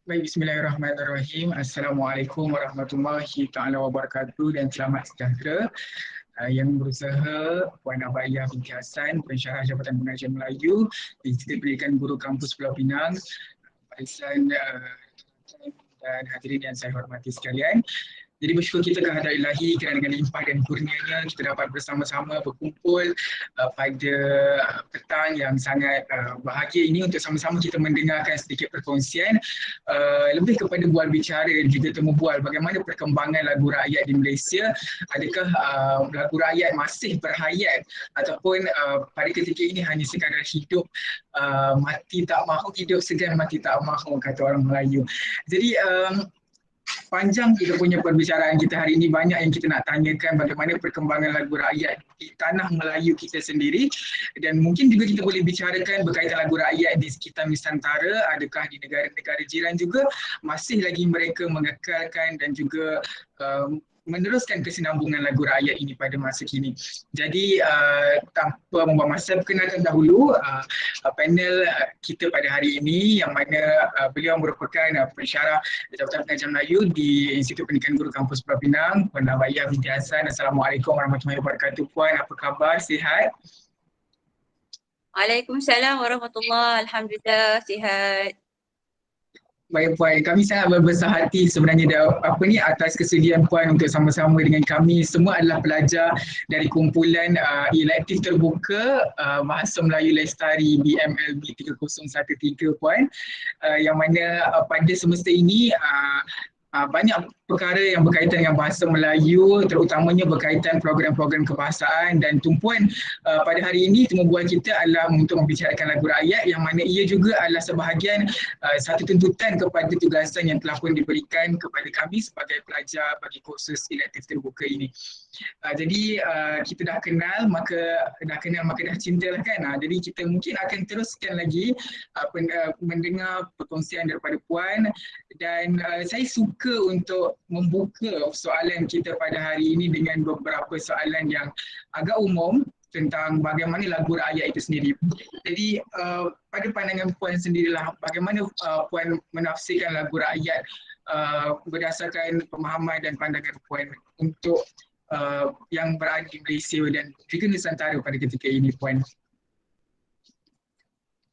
Baik, bismillahirrahmanirrahim. Assalamualaikum warahmatullahi taala wabarakatuh dan selamat sejahtera. Yang berusaha Puan Abaiyah binti Hassan, Pensyarah Jabatan Pengajian Melayu, Institut Pendidikan Guru Kampus Pulau Pinang, Parisan dan hadirin yang saya hormati sekalian. Jadi bersyukur kita kehadrat ilahi kerana dengan limpah dan kurnianya kita dapat bersama-sama berkumpul pada petang yang sangat bahagia ini untuk sama-sama kita mendengarkan sedikit perkongsian lebih kepada bual bicara dan juga temu bual bagaimana perkembangan lagu rakyat di Malaysia. Adakah lagu rakyat masih berhayat ataupun pada ketika ini hanya sekadar hidup mati tak mahu, hidup segan mati tak mahu kata orang Melayu. Jadi panjang kita punya perbicaraan kita hari ini, banyak yang kita nak tanyakan bagaimana perkembangan lagu rakyat di tanah Melayu kita sendiri, dan mungkin juga kita boleh bicarakan berkaitan lagu rakyat di sekitar Nusantara. Adakah di negara-negara jiran juga masih lagi mereka mengekalkan dan juga meneruskan kesinambungan lagu rakyat ini pada masa kini. Jadi tanpa membuang masa, perkenalkan dahulu panel kita pada hari ini, yang mana beliau merupakan pensyarah Jabatan Pengajian Melayu di Institut Pendidikan Guru Kampus Pulau Pinang, Puan Abaiyah binti Hassan. Assalamualaikum warahmatullahi wabarakatuh. Puan, apa khabar? Sihat? Waalaikumsalam warahmatullahi. Alhamdulillah sihat. Baik Puan, kami sangat berbesar hati sebenarnya atas kesediaan Puan untuk sama-sama dengan kami. Semua adalah pelajar dari kumpulan elektif terbuka Bahasa Melayu Lestari BMLB 3013 Puan, yang mana pada semester ini banyak perkara yang berkaitan dengan bahasa Melayu, terutamanya berkaitan program-program kebahasaan, dan tumpuan pada hari ini temu bual kita adalah untuk membicarakan lagu rakyat, yang mana ia juga adalah sebahagian satu tuntutan kepada tugasan yang telah pun diberikan kepada kami sebagai pelajar bagi kursus elektif terbuka ini. Jadi kita dah kenal maka dah cinta lah kan. Jadi kita mungkin akan teruskan lagi mendengar perkongsian daripada Puan, dan saya suka untuk membuka soalan kita pada hari ini dengan beberapa soalan yang agak umum tentang bagaimana lagu rakyat itu sendiri. Jadi pada pandangan Puan sendirilah, bagaimana Puan menafsirkan lagu rakyat berdasarkan pemahaman dan pandangan Puan untuk yang berada di Malaysia dan juga Nusantara pada ketika ini, Puan?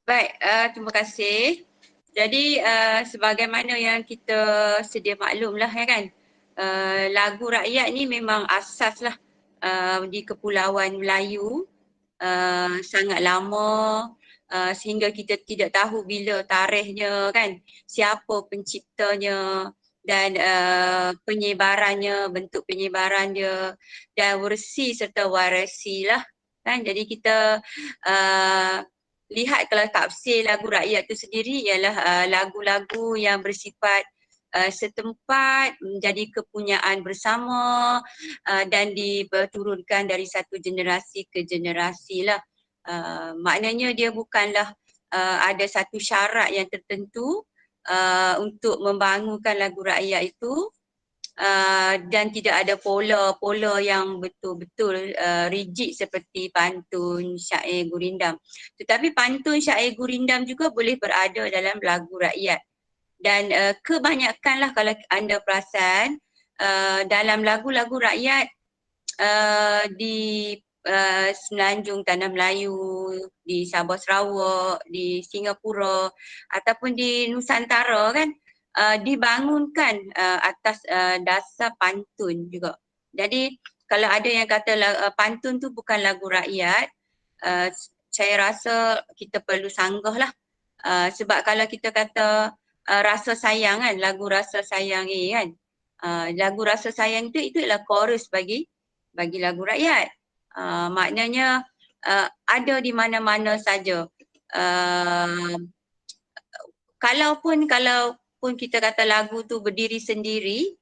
Baik, terima kasih. Jadi sebagaimana yang kita sedia maklumlah ya kan, lagu rakyat ni memang asas lah di Kepulauan Melayu, sangat lama, sehingga kita tidak tahu bila tarikhnya kan, siapa penciptanya dan penyebarannya, bentuk penyebarannya dan versi serta warisi lah kan. Jadi kita lihat kalau tafsir lagu rakyat itu sendiri ialah lagu-lagu yang bersifat setempat, menjadi kepunyaan bersama dan diturunkan dari satu generasi ke generasi lah. Maknanya dia bukanlah ada satu syarat yang tertentu untuk membangunkan lagu rakyat itu, dan tidak ada pola yang betul-betul rigid seperti pantun, syair, gurindam. Tetapi pantun, syair, gurindam juga boleh berada dalam lagu rakyat. Dan kebanyakanlah kalau anda perasan dalam lagu-lagu rakyat di Semenanjung Tanah Melayu, di Sabah Sarawak, di Singapura ataupun di Nusantara kan, dibangunkan atas dasar pantun juga. Jadi kalau ada yang kata pantun tu bukan lagu rakyat, saya rasa kita perlu sanggah lah. Sebab kalau kita kata rasa sayang kan, lagu rasa sayang ni kan, lagu rasa sayang itu adalah chorus bagi lagu rakyat. Maknanya ada di mana-mana saja. Kalaupun kita kata lagu tu berdiri sendiri,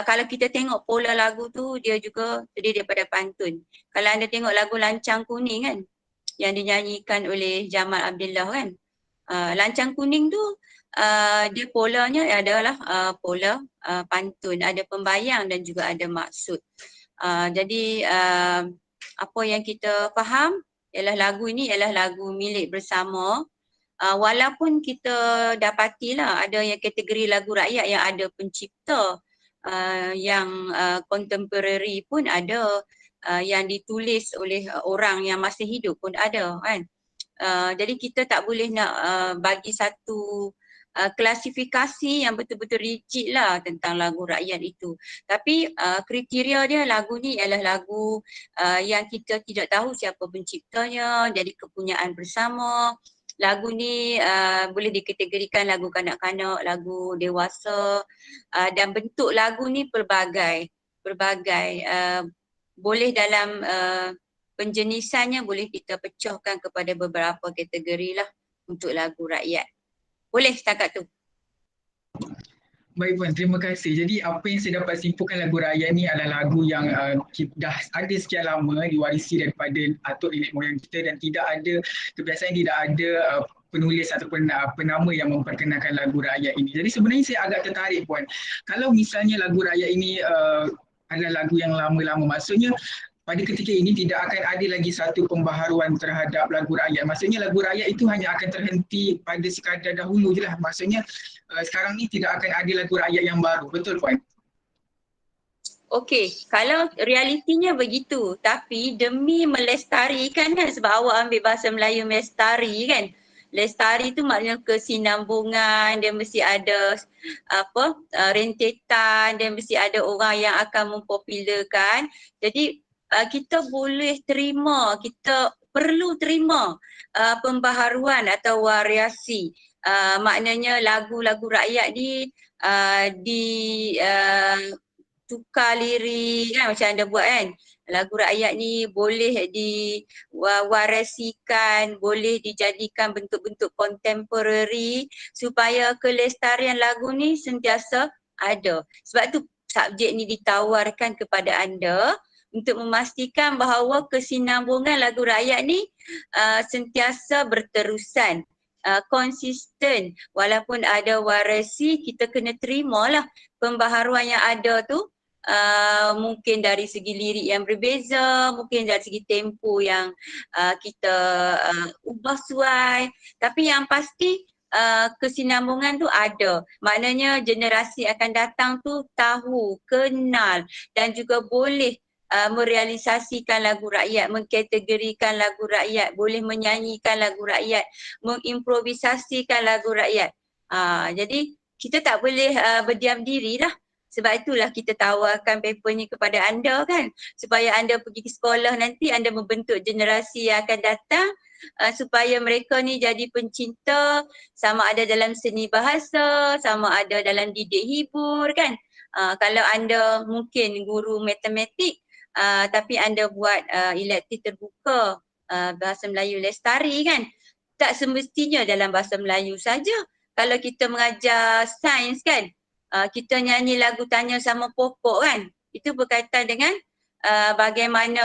kalau kita tengok pola lagu tu dia juga terdiri daripada pantun. Kalau anda tengok lagu Lancang Kuning kan, yang dinyanyikan oleh Jamal Abdullah kan, Lancang Kuning tu dia polanya adalah pola pantun, ada pembayang dan juga ada maksud. Jadi apa yang kita faham ialah lagu ini ialah lagu milik bersama Walaupun kita dapatilah ada yang kategori lagu rakyat yang ada pencipta, yang contemporary pun ada, yang ditulis oleh orang yang masih hidup pun ada kan. Jadi kita tak boleh nak bagi satu klasifikasi yang betul-betul rigid lah tentang lagu rakyat itu. Tapi kriteria dia lagu ni adalah lagu yang kita tidak tahu siapa penciptanya, jadi kepunyaan bersama. Lagu ni boleh dikategorikan lagu kanak-kanak, lagu dewasa, dan bentuk lagu ni pelbagai. Boleh dalam penjenisannya boleh kita pecahkan kepada beberapa kategori lah untuk lagu rakyat. Boleh setakat tu. Baik Puan, terima kasih. Jadi apa yang saya dapat simpulkan, lagu rakyat ni adalah lagu yang dah ada sekian lama, diwarisi daripada atuk nenek moyang kita, dan tidak ada kebiasaan, tidak ada penulis ataupun penama yang memperkenalkan lagu rakyat ini. Jadi sebenarnya saya agak tertarik Puan, kalau misalnya lagu rakyat ini adalah lagu yang lama-lama, maksudnya pada ketika ini tidak akan ada lagi satu pembaharuan terhadap lagu rakyat. Maksudnya lagu rakyat itu hanya akan terhenti pada sekadar dahulu je lah. Maksudnya sekarang ni tidak akan ada lagu rakyat yang baru. Betul Puan? Okey, kalau realitinya begitu, tapi demi melestarikan kan, sebab awak ambil bahasa Melayu melestari kan. Lestari tu maknanya kesinambungan, dia mesti ada rentetan, dia mesti ada orang yang akan mempopularkan. Jadi kita boleh terima, kita perlu terima pembaharuan atau variasi. Maknanya lagu-lagu rakyat tukar lirik kan, macam anda buat kan. Lagu rakyat ni boleh diwarisikan, boleh dijadikan bentuk-bentuk contemporary supaya kelestarian lagu ni sentiasa ada. Sebab tu subjek ni ditawarkan kepada anda untuk memastikan bahawa kesinambungan lagu rakyat ni sentiasa berterusan, konsisten. Walaupun ada warisi, kita kena terimalah pembaharuan yang ada tu. Mungkin dari segi lirik yang berbeza, mungkin dari segi tempo yang kita ubah suai, tapi yang pasti kesinambungan tu ada. Maknanya generasi akan datang tu tahu, kenal dan juga boleh merealisasikan lagu rakyat, mengkategorikan lagu rakyat, boleh menyanyikan lagu rakyat, mengimprovisasikan lagu rakyat. Jadi kita tak boleh berdiam diri lah. Sebab itulah kita tawarkan paper ni kepada anda kan, supaya anda pergi ke sekolah nanti, anda membentuk generasi yang akan datang supaya mereka ni jadi pencinta, sama ada dalam seni bahasa, sama ada dalam didik hibur kan. Kalau anda mungkin guru matematik, tapi anda buat elektif terbuka bahasa Melayu lestari kan, tak semestinya dalam bahasa Melayu saja. Kalau kita mengajar sains kan, kita nyanyi lagu Tanya Sama Pokok kan, itu berkaitan dengan bagaimana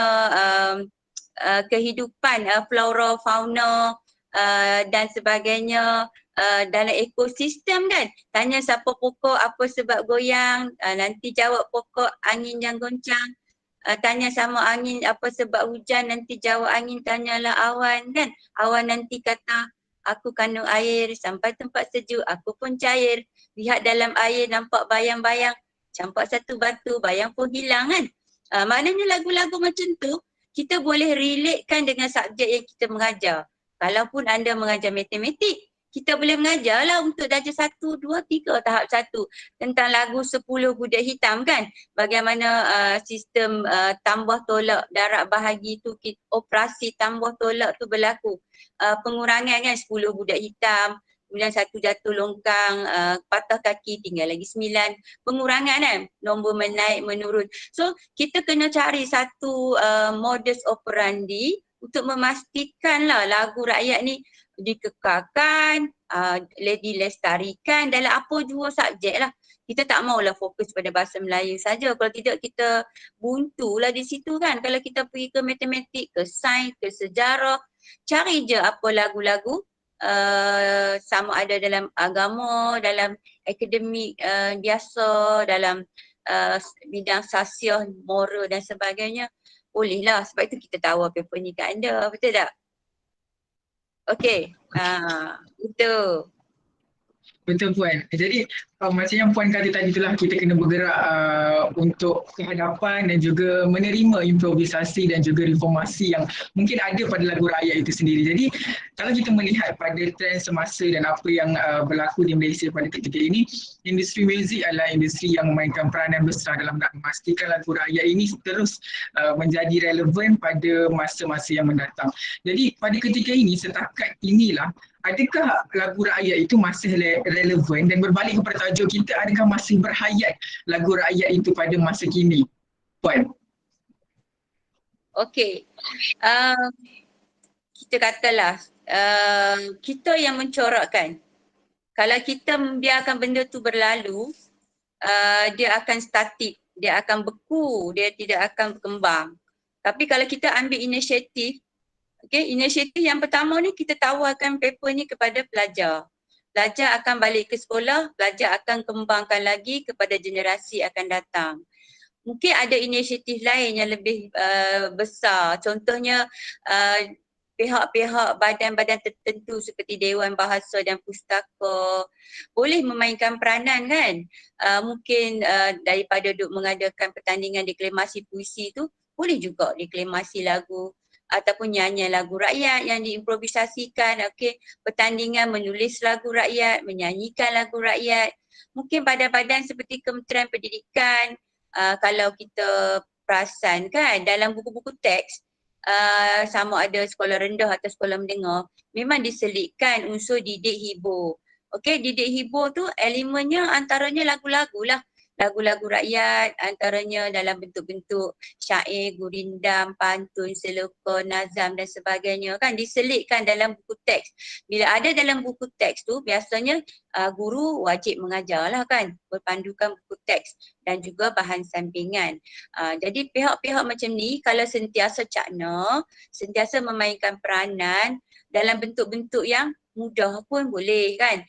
kehidupan flora, fauna dan sebagainya dalam ekosistem kan. Tanya siapa pokok, apa sebab goyang, nanti jawab pokok, angin yang goncang. Tanya sama angin apa sebab hujan, nanti jawab angin, tanyalah awan kan. Awan nanti kata aku kandung air, sampai tempat sejuk aku pun cair. Lihat dalam air nampak bayang-bayang, campak satu batu bayang pun hilang kan. Maknanya lagu-lagu macam tu kita boleh relatekan dengan subjek yang kita mengajar. Kalaupun anda mengajar matematik, kita boleh mengajarlah untuk darjah 1, 2, 3 tahap 1 tentang lagu 10 Budak Hitam kan. Bagaimana sistem tambah tolak darat bahagi tu, operasi tambah tolak tu berlaku. Pengurangan kan 10 budak hitam, kemudian 1 jatuh longkang, patah kaki tinggal lagi 9. Pengurangan kan, nombor menaik menurun. So kita kena cari satu modus operandi untuk memastikanlah lagu rakyat ni dikekalkan, dilestarikan dalam apa jua subjek lah. Kita tak maulah fokus pada bahasa Melayu saja. Kalau tidak kita buntulah di situ kan. Kalau kita pergi ke matematik, ke sains, ke sejarah, cari je apa lagu-lagu sama ada dalam agama, dalam akademik biasa, dalam bidang sasiah, moral dan sebagainya. Bolehlah, sebab itu kita tawar paper ni kat anda, betul tak? Okey. Itu. Betul Puan. Jadi macam yang Puan kata tadi itulah kita kena bergerak untuk kehadapan dan juga menerima improvisasi dan juga reformasi yang mungkin ada pada lagu rakyat itu sendiri. Jadi kalau kita melihat pada trend semasa dan apa yang berlaku di Malaysia pada ketika ini, industri muzik adalah industri yang memainkan peranan besar dalam nak memastikan lagu rakyat ini terus menjadi relevan pada masa-masa yang mendatang. Jadi pada ketika ini, setakat inilah adakah lagu rakyat itu masih relevan dan berbalik kepada tajuk kita, adakah masih berhayat lagu rakyat itu pada masa kini? Puan. Okey. Kita katalah kita yang mencorakkan. Kalau kita membiarkan benda tu berlalu, dia akan statik, dia akan beku, dia tidak akan berkembang. Tapi kalau kita ambil inisiatif, inisiatif yang pertama ni kita tawarkan paper ni kepada pelajar. Pelajar akan balik ke sekolah, pelajar akan kembangkan lagi kepada generasi akan datang. Mungkin ada inisiatif lain yang lebih besar. Contohnya pihak-pihak badan-badan tertentu seperti Dewan Bahasa dan Pustaka boleh memainkan peranan kan. Mungkin daripada duk mengadakan pertandingan deklamasi puisi tu, boleh juga deklamasi lagu ataupun nyanyian lagu rakyat yang diimprovisasikan. Pertandingan menulis lagu rakyat, menyanyikan lagu rakyat. Mungkin badan-badan seperti Kementerian Pendidikan, kalau kita perasan kan dalam buku-buku teks, sama ada sekolah rendah atau sekolah menengah, memang diselitkan unsur didik hibur. Didik hibur tu elemennya antaranya lagu-lagu lah. Lagu-lagu rakyat antaranya dalam bentuk-bentuk syair, gurindam, pantun, seloka, nazam dan sebagainya kan diselitkan dalam buku teks. Bila ada dalam buku teks tu biasanya guru wajib mengajar lah kan berpandukan buku teks dan juga bahan sampingan. Jadi pihak-pihak macam ni kalau sentiasa cakna, sentiasa memainkan peranan dalam bentuk-bentuk yang mudah pun boleh kan.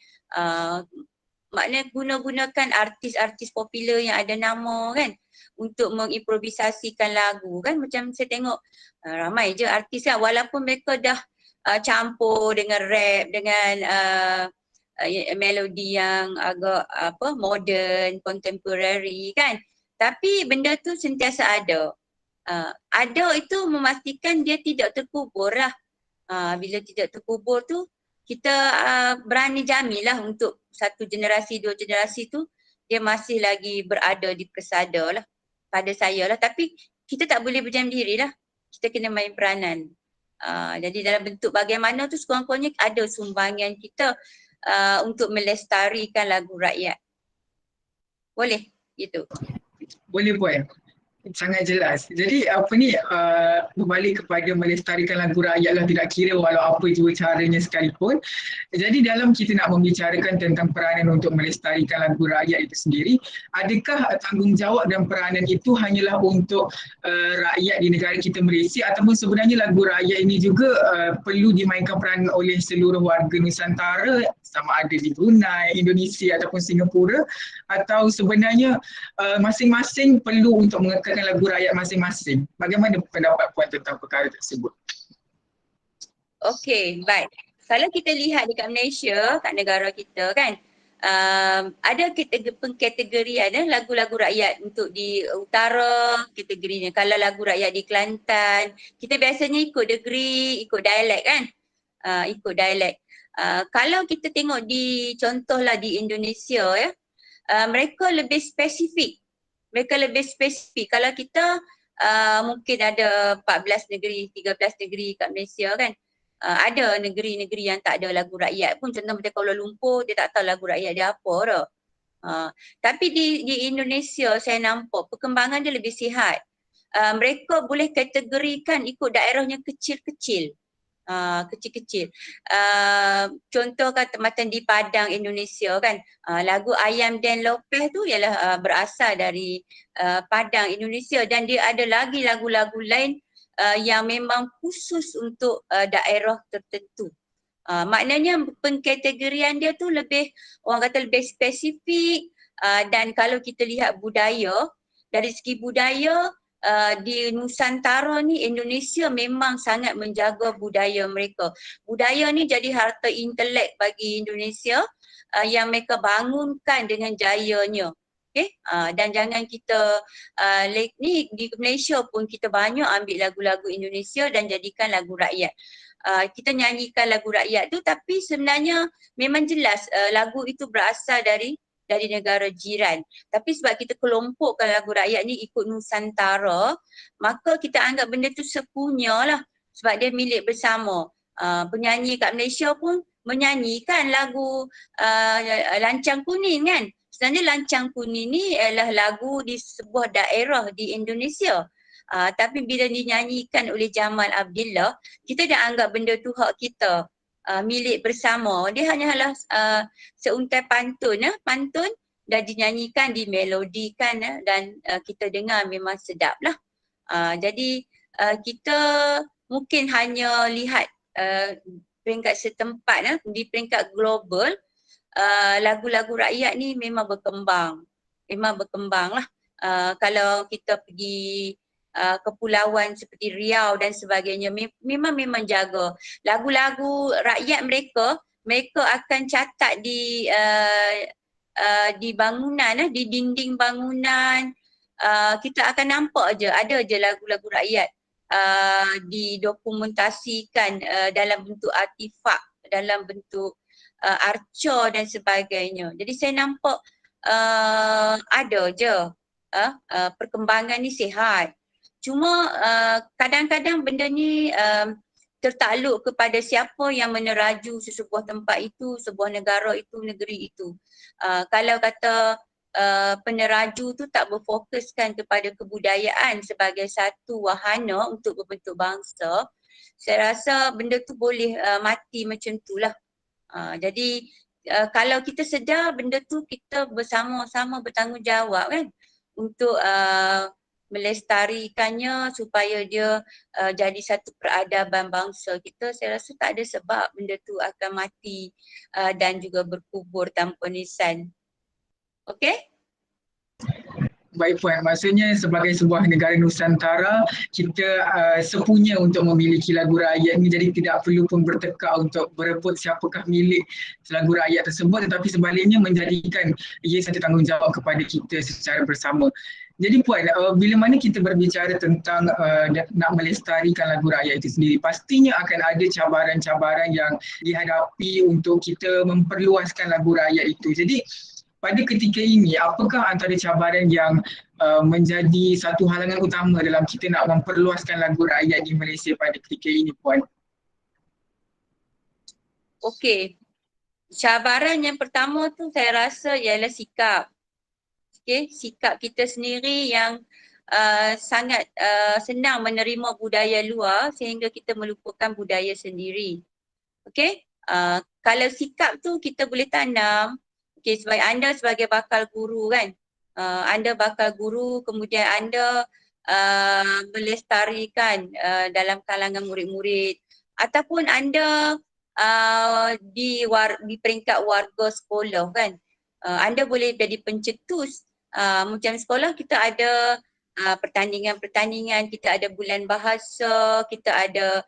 Maknanya gunakan artis-artis popular yang ada nama kan untuk mengimprovisasikan lagu kan. Macam saya tengok ramai je artis kan walaupun mereka dah campur dengan rap, dengan melodi yang agak modern, contemporary kan. Tapi benda tu sentiasa ada. Ada itu memastikan dia tidak terkubur lah. Bila tidak terkubur tu kita berani jamilah untuk satu generasi, dua generasi tu dia masih lagi berada di persada lah pada saya lah. Tapi kita tak boleh berdiam diri lah. Kita kena main peranan. Jadi dalam bentuk bagaimana tu sekurang-kurangnya ada sumbangan kita untuk melestarikan lagu rakyat. Boleh gitu. Boleh Puan. Sangat jelas. Jadi berbalik kepada melestarikan lagu rakyat lah, tidak kira walau apa jua caranya sekalipun. Jadi dalam kita nak membicarakan tentang peranan untuk melestarikan lagu rakyat itu sendiri, adakah tanggungjawab dan peranan itu hanyalah untuk rakyat di negara kita Malaysia ataupun sebenarnya lagu rakyat ini juga perlu dimainkan peranan oleh seluruh warga Nusantara sama ada di Brunei, Indonesia ataupun Singapura, atau sebenarnya masing-masing perlu untuk mengekalkan lagu rakyat masing-masing. Bagaimana pendapat Puan tentang perkara tersebut? Okey, baik. Kalau kita lihat dekat Malaysia, kat negara kita kan, ada pengkategorian lagu-lagu rakyat untuk di utara kategorinya. Kalau lagu rakyat di Kelantan, kita biasanya ikut degree, ikut dialek kan. Ikut dialek. Kalau kita tengok di contohlah di Indonesia ya, mereka lebih spesifik. Kalau kita mungkin ada 14 negeri, 13 negeri kat Malaysia kan. Ada negeri-negeri yang tak ada lagu rakyat pun, contoh macam Kuala Lumpur, dia tak tahu lagu rakyat dia apa dah. Tapi di Indonesia saya nampak perkembangan dia lebih sihat. Mereka boleh kategorikan ikut daerahnya kecil-kecil. Kecil-kecil. Contoh kata macam di Padang Indonesia kan, lagu Ayam Dan Lopeh tu ialah berasal dari Padang Indonesia, dan dia ada lagi lagu-lagu lain yang memang khusus untuk daerah tertentu. Maknanya pengkategorian dia tu lebih, orang kata lebih spesifik, dan kalau kita lihat budaya, dari segi budaya di Nusantara ni Indonesia memang sangat menjaga budaya mereka. Budaya ni jadi harta intelek bagi Indonesia yang mereka bangunkan dengan jayanya. Okay? Dan jangan kita ni di Malaysia pun kita banyak ambil lagu-lagu Indonesia dan jadikan lagu rakyat. Kita nyanyikan lagu rakyat tu tapi sebenarnya memang jelas lagu itu berasal dari negara jiran. Tapi sebab kita kelompokkan lagu rakyat ni ikut Nusantara, maka kita anggap benda tu sepunya lah sebab dia milik bersama. Penyanyi kat Malaysia pun menyanyikan lagu Lancang Kuning kan. Sebenarnya Lancang Kuning ni adalah lagu di sebuah daerah di Indonesia. Tapi bila dinyanyikan oleh Jamal Abdillah, kita dah anggap benda tu hak kita, milik bersama. Dia hanyalah seuntai pantun, pantun dah dinyanyikan, dimelodikan dan kita dengar memang sedap lah. Jadi kita mungkin hanya lihat peringkat setempat, di peringkat global lagu-lagu rakyat ni memang berkembang. Memang berkembang lah. Kalau kita pergi kepulauan seperti Riau dan sebagainya, memang jaga lagu-lagu rakyat mereka akan catat di bangunan, di dinding bangunan. Kita akan nampak ada je lagu-lagu rakyat didokumentasikan dalam bentuk artifak, dalam bentuk arca dan sebagainya. Jadi saya nampak ada je perkembangan ni sihat. Cuma kadang-kadang benda ni tertakluk kepada siapa yang meneraju sesebuah tempat itu, sebuah negara itu, negeri itu. Kalau kata peneraju tu tak berfokuskan kepada kebudayaan sebagai satu wahana untuk berbentuk bangsa, saya rasa benda tu boleh mati macam tu lah. Jadi kalau kita sedar benda tu, kita bersama-sama bertanggungjawab kan untuk melestarikannya supaya dia jadi satu peradaban bangsa kita. Saya rasa tak ada sebab benda tu akan mati dan juga berkubur tanpa nisan. Okey? Baik Puan, maksudnya sebagai sebuah negara Nusantara, kita sepunya untuk memiliki lagu rakyat ni, jadi tidak perlu pun bertekak untuk berebut siapakah milik lagu rakyat tersebut, tetapi sebaliknya menjadikan ia satu tanggungjawab kepada kita secara bersama. Jadi Puan, bila mana kita berbicara tentang nak melestarikan lagu rakyat itu sendiri, pastinya akan ada cabaran-cabaran yang dihadapi untuk kita memperluaskan lagu rakyat itu. Jadi pada ketika ini, apakah antara cabaran yang menjadi satu halangan utama dalam kita nak memperluaskan lagu rakyat di Malaysia pada ketika ini, Puan? Okey. Cabaran yang pertama tu saya rasa ialah sikap. Okey, sikap kita sendiri yang sangat senang menerima budaya luar sehingga kita melupakan budaya sendiri. Okey? Kalau sikap tu kita boleh tanam. Okay, sebagai anda sebagai bakal guru kan, anda bakal guru, kemudian anda melestarikan dalam kalangan murid-murid, ataupun anda di peringkat warga sekolah kan, anda boleh jadi pencetus. Macam sekolah kita ada pertandingan-pertandingan, kita ada bulan bahasa, kita ada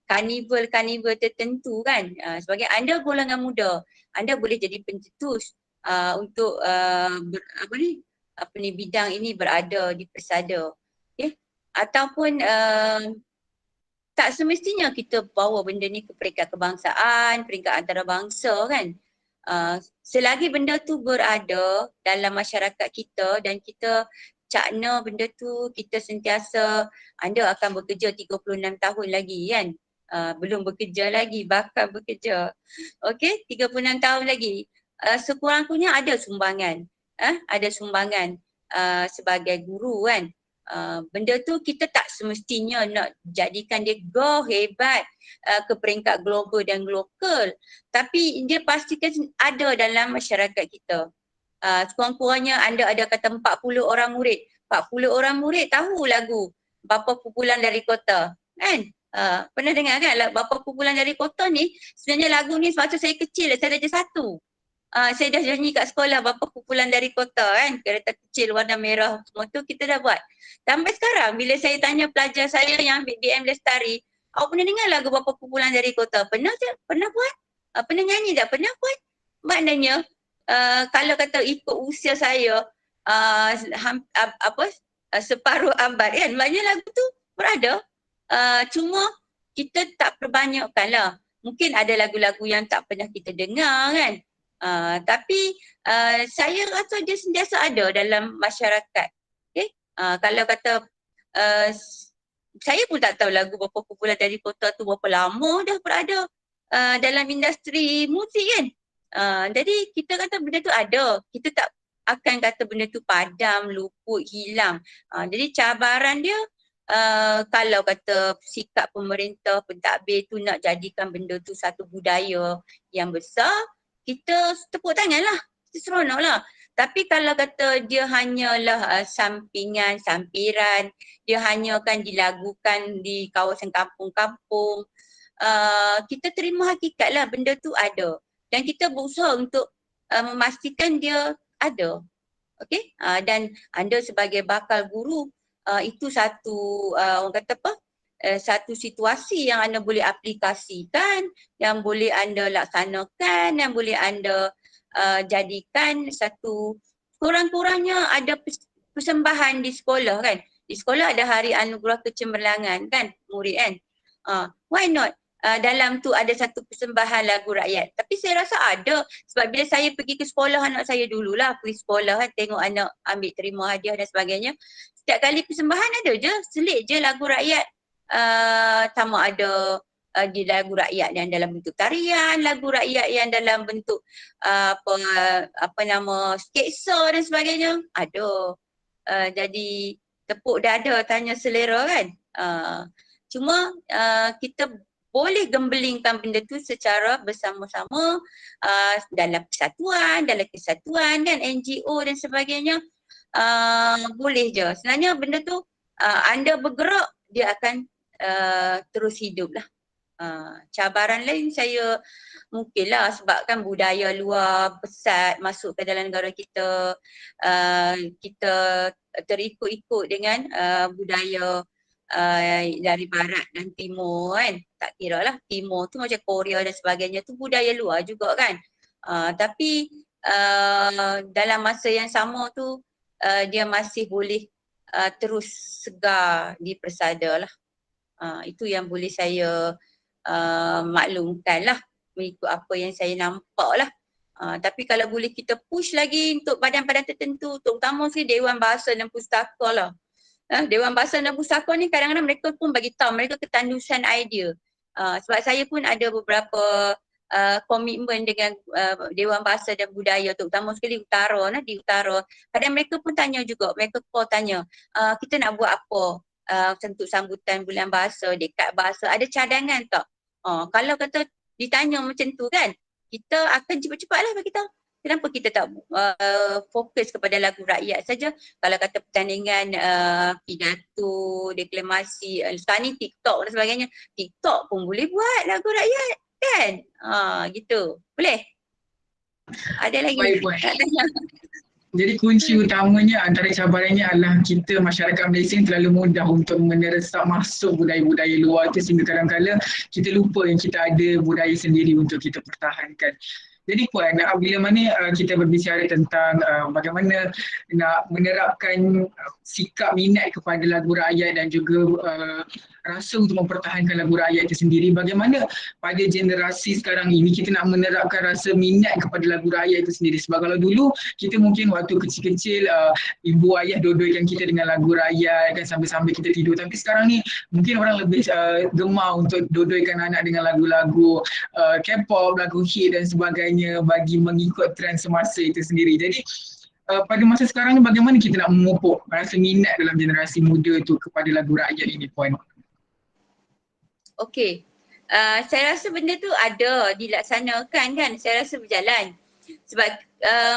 karnival tertentu kan. Sebagai anda golongan muda, anda boleh jadi pencetus untuk bidang ini berada di persada. Okay? Ataupun tak semestinya kita bawa benda ni ke peringkat kebangsaan, peringkat antarabangsa kan. Selagi benda tu berada dalam masyarakat kita dan kita cakna benda tu, kita sentiasa, anda akan bekerja 36 tahun lagi kan. Belum bekerja lagi, bakal bekerja. Okey, 36 tahun lagi. Sekurang-kurangnya ada sumbangan. Ada sumbangan sebagai guru kan. Benda tu kita tak semestinya nak jadikan dia go hebat ke peringkat global dan lokal. Tapi dia pastikan ada dalam masyarakat kita. Sekurang-kurangnya anda ada kata 40 orang murid. 40 orang murid tahu lagu Bapa Kumpulan Dari Kota kan. Pernah dengar kan Bapa Kumpulan Dari Kota ni, sebenarnya lagu ni semasa saya kecil saya ada je satu. Saya dah janji kat sekolah berapa kumpulan dari kota kan, kereta kecil warna merah semua tu kita dah buat. Sampai sekarang bila saya tanya pelajar saya yang ambil BM Lestari, awak pernah dengar lagu berapa kumpulan dari kota? Pernah tak? Pernah buat? Pernah nyanyi tak? Pernah buat? Maknanya kalau kata ikut usia saya separuh abad kan, maknanya lagu tu berada. Cuma kita tak perbanyakkan lah. Mungkin ada lagu-lagu yang tak pernah kita dengar kan. Tapi saya rasa dia sentiasa ada dalam masyarakat. Okay? Kalau kata saya pun tak tahu lagu berapa kumpulan dari kota tu berapa lama dah berada dalam industri muzik kan. Jadi kita kata benda tu ada. Kita tak akan kata benda tu padam, luput, hilang. Jadi cabaran dia kalau kata sikap pemerintah, pentadbir tu nak jadikan benda tu satu budaya yang besar, kita tepuk tangan lah, kita seronok lah. Tapi kalau kata dia hanyalah sampingan, sampiran, dia hanya akan dilagukan di kawasan kampung-kampung, kita terima hakikat lah benda tu ada. Dan kita berusaha untuk memastikan dia ada. Okay? Dan anda sebagai bakal guru, itu satu orang kata apa? Satu situasi yang anda boleh aplikasikan, yang boleh anda laksanakan, yang boleh anda jadikan satu, kurang-kurangnya ada persembahan di sekolah kan. Di sekolah ada hari anugerah kecemerlangan kan, murid kan. Why not? Dalam tu ada satu persembahan lagu rakyat. Tapi saya rasa ada. Sebab bila saya pergi ke sekolah anak saya dululah, pergi sekolah kan, tengok anak ambil terima hadiah dan sebagainya. Setiap kali persembahan ada je, selit je lagu rakyat. Sama ada di lagu rakyat yang dalam bentuk tarian, lagu rakyat yang dalam bentuk apa nama, sketsa dan sebagainya. Ada. Jadi tepuk dada tanya selera kan. Cuma kita boleh gembelingkan benda tu secara bersama-sama dalam persatuan, dalam kesatuan kan, NGO dan sebagainya. Boleh je. Sebenarnya benda tu anda bergerak, dia akan terus hidup lah. Cabaran lain saya mungkinlah sebabkan budaya luar pesat masuk ke dalam negara kita, kita terikut-ikut dengan budaya dari barat dan timur kan. Tak kira lah timur tu macam Korea dan sebagainya tu budaya luar juga kan. Tapi dalam masa yang sama tu dia masih boleh terus segar di persada lah. Itu yang boleh saya maklumkan lah mengikut apa yang saya nampak lah. Tapi kalau boleh kita push lagi untuk badan-badan tertentu, terutama Dewan Bahasa dan Pustaka lah. Dewan Bahasa dan Pustaka ni kadang-kadang mereka pun bagi tahu mereka ketandusan idea. Sebab saya pun ada beberapa komitmen dengan Dewan Bahasa dan Budaya, terutama sekali utara, di utara. Kadang mereka pun tanya juga, mereka call tanya, kita nak buat apa untuk sambutan bulan bahasa, dekad bahasa, ada cadangan tak? Kalau kata ditanya macam tu kan, kita akan cepat-cepatlah bagi tahu. Kenapa kita tak fokus kepada lagu rakyat saja? Kalau kata pertandingan pidato, deklamasi, sekarang ni TikTok dan sebagainya, TikTok pun boleh buat lagu rakyat kan? Gitu. Boleh? Ada lagi? Baik, Puan. Jadi kunci utamanya antara cabarannya adalah kita masyarakat Malaysia terlalu mudah untuk meneresap masuk budaya-budaya luar tu, sehingga kadang-kadang kita lupa yang kita ada budaya sendiri untuk kita pertahankan. Jadi Puan, bila mana kita berbicara tentang bagaimana nak menerapkan sikap minat kepada lagu rakyat dan juga rasa untuk mempertahankan lagu rakyat itu sendiri, bagaimana pada generasi sekarang ini kita nak menerapkan rasa minat kepada lagu rakyat itu sendiri? Sebab kalau dulu kita mungkin waktu kecil-kecil ibu ayah dodoikan kita dengan lagu rakyat kan sambil-sambil kita tidur, tapi sekarang ni mungkin orang lebih gemar untuk dodoikan anak dengan lagu-lagu K-pop, lagu hit dan sebagainya bagi mengikut trend semasa itu sendiri. Jadi pada masa sekarang ni bagaimana kita nak memupuk rasa minat dalam generasi muda tu kepada lagu rakyat ini, Puan? Okey. Saya rasa benda tu ada dilaksanakan kan, saya rasa berjalan. Sebab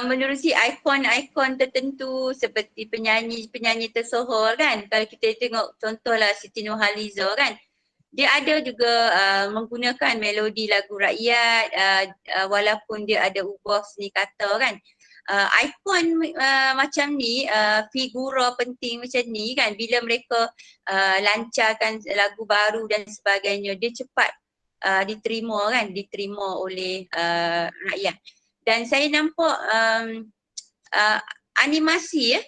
menerusi ikon-ikon tertentu seperti penyanyi-penyanyi tersohor kan, kalau kita tengok contohlah Siti Nurhaliza kan, dia ada juga menggunakan melodi lagu rakyat walaupun dia ada ubah seni kata kan. Ikon macam ni, figura penting macam ni kan, bila mereka lancarkan lagu baru dan sebagainya, dia cepat diterima oleh rakyat. Dan saya nampak animasi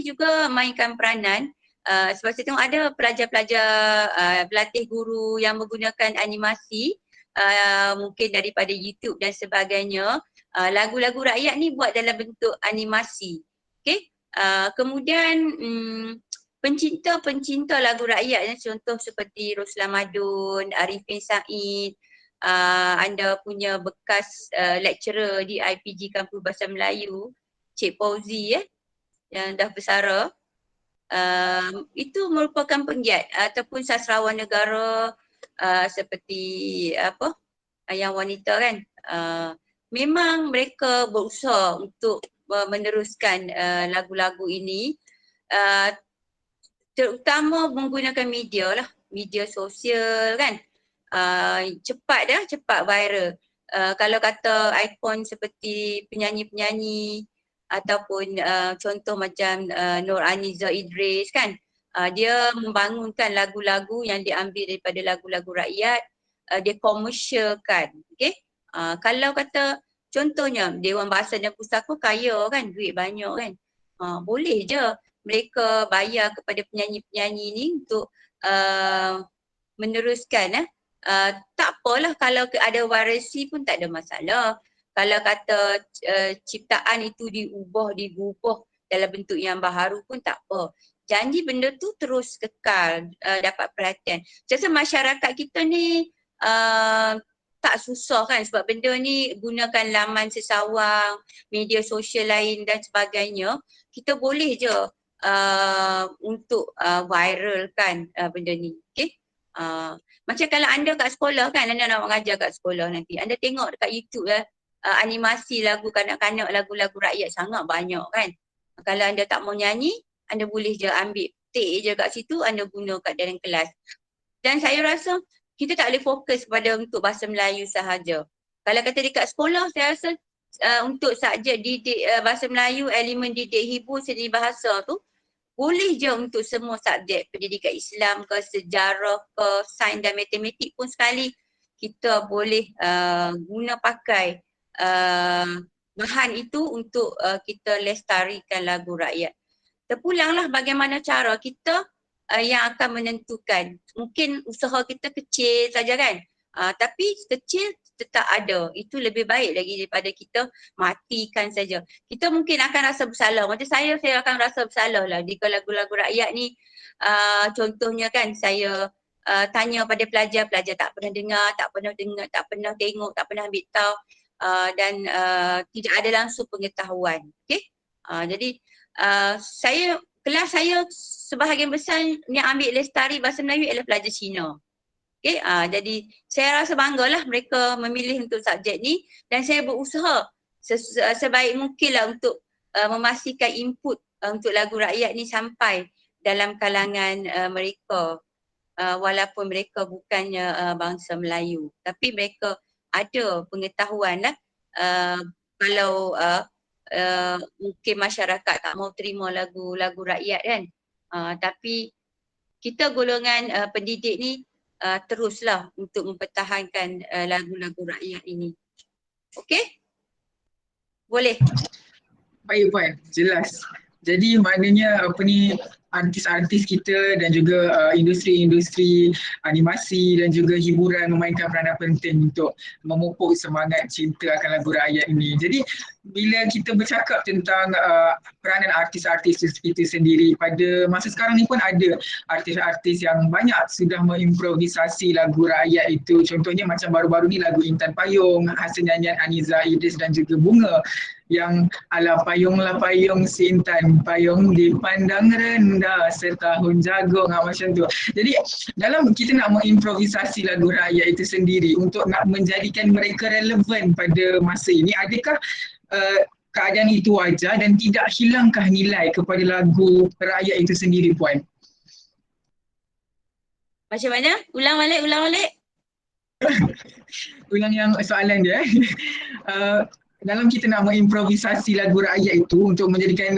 juga mainkan peranan. Sebab saya tengok ada pelajar-pelajar pelatih guru yang menggunakan animasi mungkin daripada YouTube dan sebagainya. Lagu-lagu rakyat ni buat dalam bentuk animasi. Okay? Kemudian pencinta lagu rakyat, contoh seperti Roslan Madun, Arifin Said, anda punya bekas lecturer di IPG Kampus Bahasa Melayu, Cik Fauzi yang dah bersara, itu merupakan penggiat ataupun sastrawan negara seperti yang wanita kan. Memang mereka berusaha untuk meneruskan lagu-lagu ini, terutama menggunakan media sosial kan. Cepat viral. Kalau kata ikon seperti penyanyi-penyanyi ataupun contoh macam Nur Aniza Idris kan, dia membangunkan lagu-lagu yang diambil daripada lagu-lagu rakyat, dia komersialkan. Okay? Kalau kata contohnya Dewan Bahasa dan Pustaka kaya kan, duit banyak kan, boleh je mereka bayar kepada penyanyi-penyanyi ni untuk meneruskan. Tak apalah kalau ada variasi pun tak ada masalah. Kalau kata ciptaan itu digubah dalam bentuk yang baharu pun tak apa. Janji benda tu terus kekal dapat perhatian. Jadi masyarakat kita ni tak susah kan, sebab benda ni gunakan laman sesawang, media sosial lain dan sebagainya. Kita boleh je untuk viralkan benda ni. Okay? Macam kalau anda kat sekolah kan, anda nak mengajar kat sekolah nanti, anda tengok dekat YouTube animasi lagu kanak-kanak, lagu-lagu rakyat sangat banyak kan. Kalau anda tak mau nyanyi, anda boleh je ambil take je kat situ, anda guna kat dalam kelas. Dan saya rasa kita tak boleh fokus pada untuk bahasa Melayu sahaja. Kalau kata dekat sekolah, saya rasa untuk subjek didik bahasa Melayu, elemen didik hibur seni bahasa tu, boleh je untuk semua subjek, pendidikan Islam ke, sejarah ke, sains dan matematik pun sekali, kita boleh guna pakai bahan itu untuk kita lestarikan lagu rakyat. Terpulanglah bagaimana cara kita yang akan menentukan. Mungkin usaha kita kecil saja kan, tapi kecil tetap ada. Itu lebih baik lagi daripada kita matikan saja. Kita mungkin akan rasa bersalah. Macam saya akan rasa bersalah lah jika lagu-lagu rakyat ni contohnya kan, saya tanya pada pelajar tak pernah dengar, tak pernah tengok, tak pernah ambil tahu dan tidak ada langsung pengetahuan. Okay? Jadi kelas saya sebahagian besar yang ambil lestari bahasa Melayu adalah pelajar Cina. Okay, jadi saya rasa banggalah mereka memilih untuk subjek ni, dan saya berusaha sebaik mungkinlah untuk memastikan input untuk lagu rakyat ni sampai dalam kalangan mereka, walaupun mereka bukannya bangsa Melayu, tapi mereka ada pengetahuan lah. Kalau mungkin masyarakat tak mau terima lagu-lagu rakyat kan, tapi kita golongan pendidik ni teruslah untuk mempertahankan lagu-lagu rakyat ini. Okey? Boleh? Baik Puan, jelas. Jadi maknanya artis-artis kita dan juga industri-industri animasi dan juga hiburan memainkan peranan penting untuk memupuk semangat cinta akan lagu rakyat ini. Jadi bila kita bercakap tentang peranan artis-artis itu sendiri, pada masa sekarang ni pun ada artis-artis yang banyak sudah mengimprovisasi lagu rakyat itu. Contohnya macam baru-baru ni lagu Intan Payung, hasil nyanyian Aniza Idris dan juga Bunga, yang ala payunglah payung si Intan, payung dipandang rendah setahun jagung, macam tu. Jadi dalam kita nak mengimprovisasi lagu rakyat itu sendiri untuk nak menjadikan mereka relevan pada masa ini, adakah keadaan itu wajar dan tidak hilangkah nilai kepada lagu rakyat itu sendiri Puan? Macam mana? Ulang balik, ulang balik. Ulang yang soalan dia. Uh, dalam kita nak mengimprovisasi lagu rakyat itu untuk menjadikan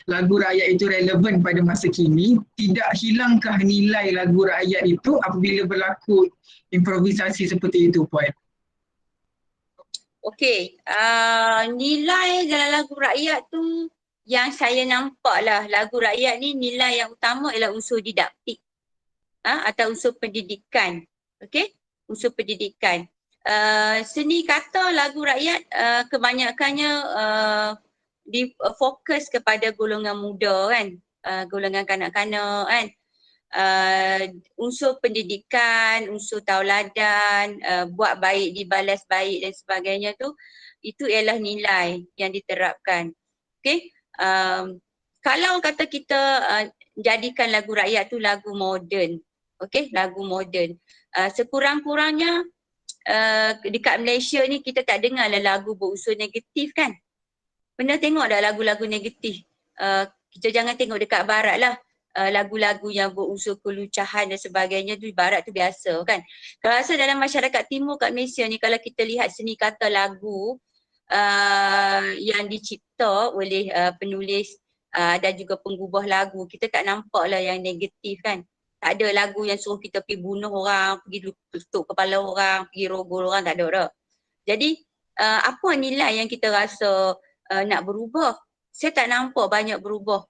lagu rakyat itu relevan pada masa kini, tidak hilangkah nilai lagu rakyat itu apabila berlaku improvisasi seperti itu, Puan? Okey, nilai dalam lagu rakyat tu yang saya nampak lah, lagu rakyat ni nilai yang utama ialah unsur didaktik atau unsur pendidikan. Okey, unsur pendidikan. Seni kata lagu rakyat kebanyakannya difokus kepada golongan muda kan, golongan kanak-kanak kan. Unsur pendidikan, unsur tauladan, buat baik dibalas baik dan sebagainya tu, itu ialah nilai yang diterapkan. Okey, kalau kata kita jadikan lagu rakyat tu lagu moden, okey, lagu moden, sekurang-kurangnya dekat Malaysia ni kita tak dengar lah lagu berunsur negatif kan. Pernah tengok dah lagu-lagu negatif? Kita jangan tengok dekat barat lah. Lagu-lagu yang berunsur kelucahan dan sebagainya tu di barat tu biasa kan. Kalau rasa dalam masyarakat timur kat Malaysia ni, kalau kita lihat seni kata lagu yang dicipta oleh penulis dan juga penggubah lagu, kita tak nampak lah yang negatif kan. Tak ada lagu yang suruh kita pergi bunuh orang, pergi tutup kepala orang, pergi rogol orang, tak ada dah. Jadi apa nilai yang kita rasa nak berubah? Saya tak nampak banyak berubah.